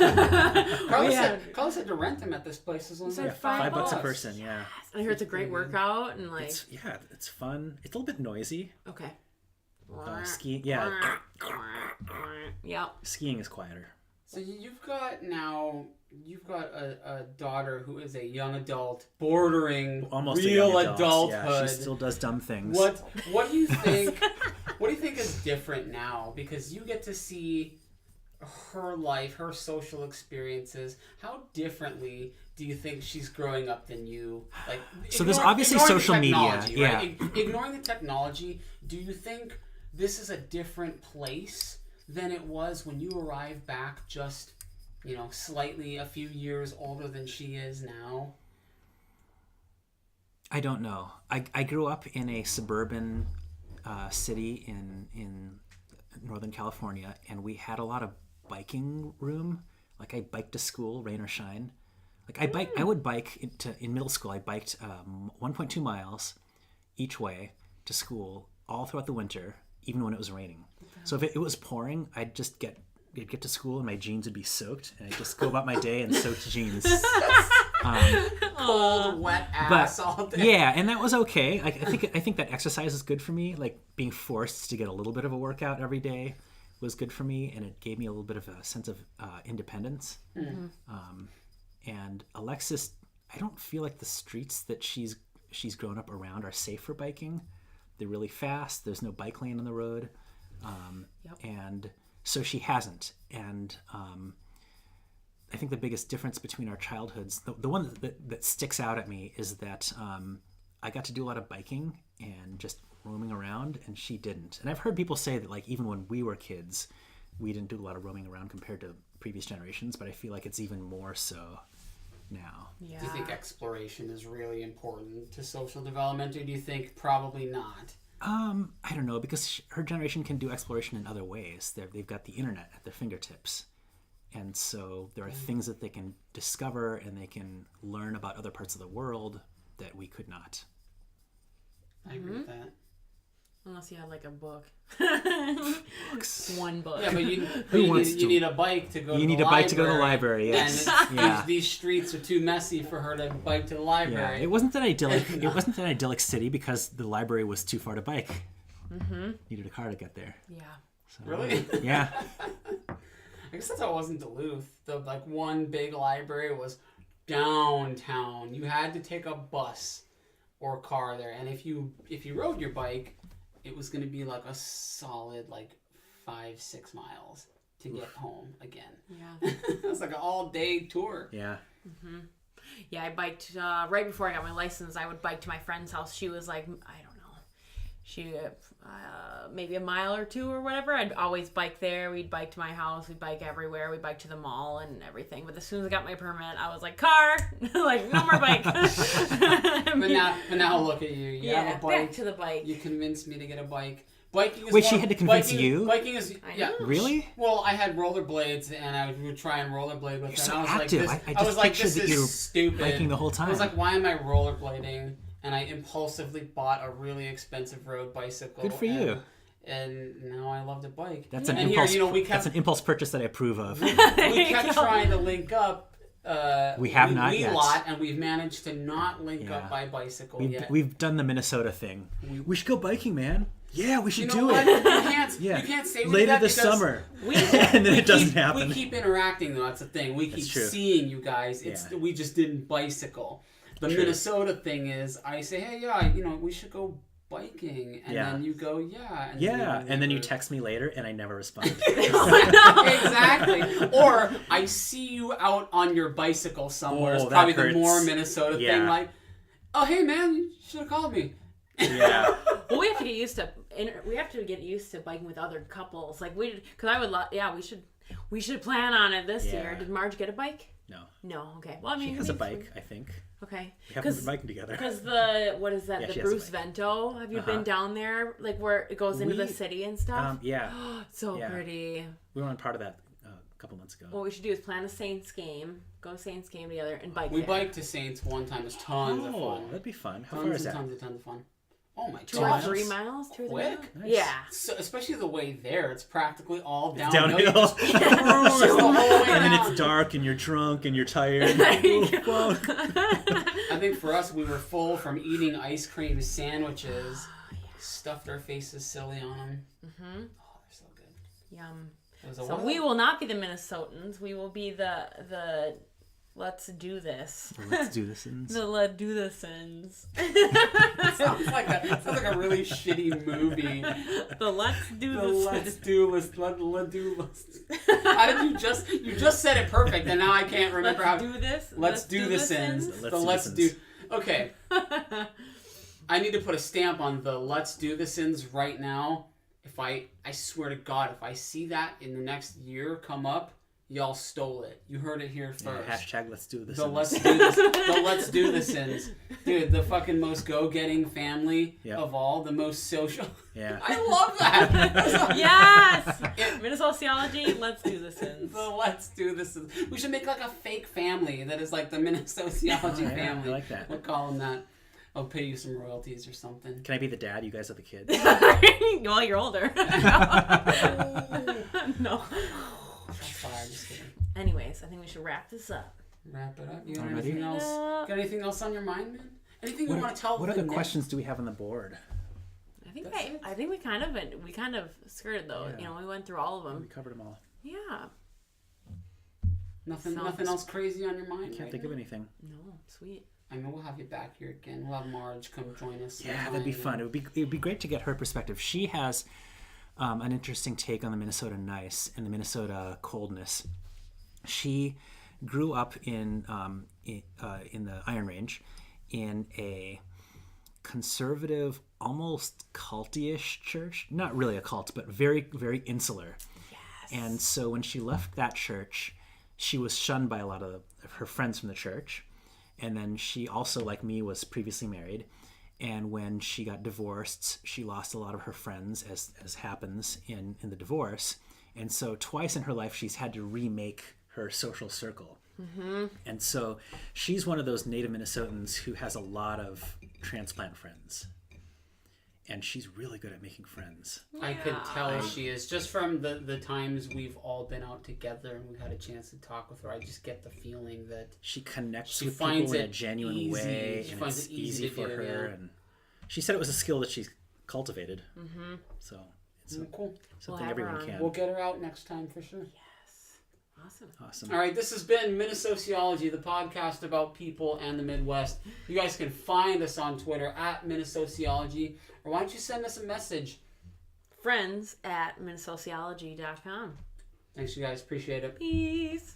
Carlos had to rent them at this place. It was like $5 a person, yeah. I hear it's a great workout, and like... It's fun. It's a little bit noisy. Okay. Skiing, yeah. Yep. Skiing is quieter. So you've got a daughter who is a young adult, bordering almost real a young adult. adulthood. Yeah, she still does dumb things. What do you think? What do you think is different now? Because you get to see her life, her social experiences. How differently do you think she's growing up than you? Like, so there's obviously social media. Yeah. Right? Ignoring the technology, do you think this is a different place than it was when you arrived back just, slightly a few years older than she is now? I don't know. I grew up in a suburban city in Northern California, and we had a lot of biking room. Like I biked to school, rain or shine. Like I would bike in middle school. I biked 1.2 miles each way to school all throughout the winter, even when it was raining. So if it was pouring, I'd get to school and my jeans would be soaked, and I'd just go about my day in soaked jeans. Cold, wet ass all day. Yeah, and that was okay. I think that exercise is good for me. Like being forced to get a little bit of a workout every day was good for me, and it gave me a little bit of a sense of independence. Mm-hmm. And Alexis, I don't feel like the streets that she's grown up around are safe for biking. They're really fast. There's no bike lane on the road. And so she hasn't. And I think the biggest difference between our childhoods, the one that sticks out at me is that I got to do a lot of biking and just roaming around, and she didn't. And I've heard people say that, like, even when we were kids, we didn't do a lot of roaming around compared to previous generations, but I feel like it's even more so now. Yeah. Do you think exploration is really important to social development, or do you think probably not? I don't know, because her generation can do exploration in other ways. They've got the internet at their fingertips. And so there are things that they can discover and they can learn about other parts of the world that we could not. I agree with that. Unless you had like a book. Books. One book. Yeah, but you need a bike to go to the library. You need a bike to go to the library, yes. And these streets are too messy for her to bike to the library. Yeah, it wasn't that idyllic. It wasn't that idyllic city because the library was too far to bike. Needed a car to get there. Yeah. So, Really? Yeah. I guess that's how it was in Duluth. The one big library was downtown. You had to take a bus or a car there, and if you rode your bike, it was going to be like a solid 5-6 miles to get home again. Yeah. It was like an all-day tour. Yeah. Yeah, I biked right before I got my license. I would bike to my friend's house. She was like, I don't know, she maybe a mile or two or whatever. I'd always bike there. We'd bike to my house. We'd bike everywhere. We'd bike to the mall and everything. But as soon as I got my permit, I was like, car, no more bike. But now look at you. You have a bike. Back to the bike. You convinced me to get a bike. Biking is Wait, she had to convince you? Biking is Really? Well, I had rollerblades and I would try and rollerblade with You're them. so I was active. I was like, this is you were stupid. biking the whole time. I was like, why am I rollerblading? And I impulsively bought a really expensive road bicycle. Good for you. And now I love to bike. That's an impulse purchase that I approve of. We kept trying to link up. We have not yet. And we've managed to not link up by bicycle yet. We've done the Minnesota thing. We should go biking, man. Yeah, we should do what? it. You can't say we later do that this summer, and then it doesn't happen. We keep interacting though. That's the thing. We keep seeing you guys. We just didn't bicycle. The Minnesota thing is, I say, hey, we should go biking, and then you go, and then you text me later, and I never respond. Exactly. Or I see you out on your bicycle somewhere. It's probably the more Minnesota thing. Like, oh hey man, you should have called me. Yeah. Well, we have to get used to biking with other couples. Because I would we should plan on it this year. Did Marge get a bike? No. Okay. Well, I mean, she has a bike, I think. Okay. We haven't been biking together. Because what is that? The Bruce Vento. Have you been down there? Where it goes into the city and stuff? Yeah. So pretty. We were on part of that a couple months ago. What we should do is plan a Saints game. Go Saints game together and bike. We biked to Saints one time. It was tons of fun. That'd be fun. How far is that? Tons of fun. Oh my god. 2 or 3 miles? 2 or 3 miles? Quick? Nice. Yeah. So, especially the way there, it's practically all downhill. Downhill. The whole way And then down. it's dark and you're drunk and you're tired. I think for us, we were full from eating ice cream sandwiches. Stuffed our faces silly on them. Oh, they're so good. Yum. So we will not be the Minnesotans. We will be the let's do this. Let's do this-ins. The let's do this-ins. sounds like a really shitty movie. The let's do this. Let's do list. How did you just said it perfect, and now I can't remember how. Do this. Let's do this ins. Okay. I need to put a stamp on the let's do this ins right now. If I swear to God, if I see that in the next year come up, y'all stole it. You heard it here first. Hashtag let's do this. The let's do this ins. Dude, the fucking most go-getting family of all, the most social. Yeah. I love that. Yes. Minnesociology, let's do this ins. The let's do this ins. We should make a fake family that is like the Minnesociology family. I like that. We'll call them that. I'll pay you some royalties or something. Can I be the dad? You guys are the kids. Well, you're older. No. Sorry, just kidding. Anyways, I think we should wrap this up. Wrap it up. You got anything else? Got anything else on your mind, man? Anything you want to tell? What other questions do we have on the board? I think we kind of skirted those. Yeah. We went through all of them. We covered them all. Yeah. Nothing else crazy on your mind? I can't think of anything. No, sweet. I mean, we'll have you back here again. We'll have Marge come join us. Yeah, that'd be fun. It would be great to get her perspective. She has an interesting take on the Minnesota nice and the Minnesota coldness. She grew up in the Iron Range in a conservative, almost culty-ish church. Not really a cult, but very, very insular. And so when she left that church, she was shunned by a lot of her friends from the church. And then she also, like me, was previously married. And when she got divorced, she lost a lot of her friends, as happens in the divorce. And so twice in her life, she's had to remake her social circle. Mm-hmm. And so she's one of those native Minnesotans who has a lot of transplant friends. And she's really good at making friends. Yeah. I could tell she is. Just from the times we've all been out together and we've had a chance to talk with her, I just get the feeling that she connects with people in a genuine way. She finds it easy for her. Yeah. And she said it was a skill that she's cultivated. Mm-hmm. So it's cool. Something everyone can. We'll get her out next time for sure. Awesome. All right, this has been Minnesociology, the podcast about people and the Midwest. You guys can find us on Twitter at Minnesociology, or why don't you send us a message? Friends@minnesociology.com. Thanks, you guys. Appreciate it. Peace.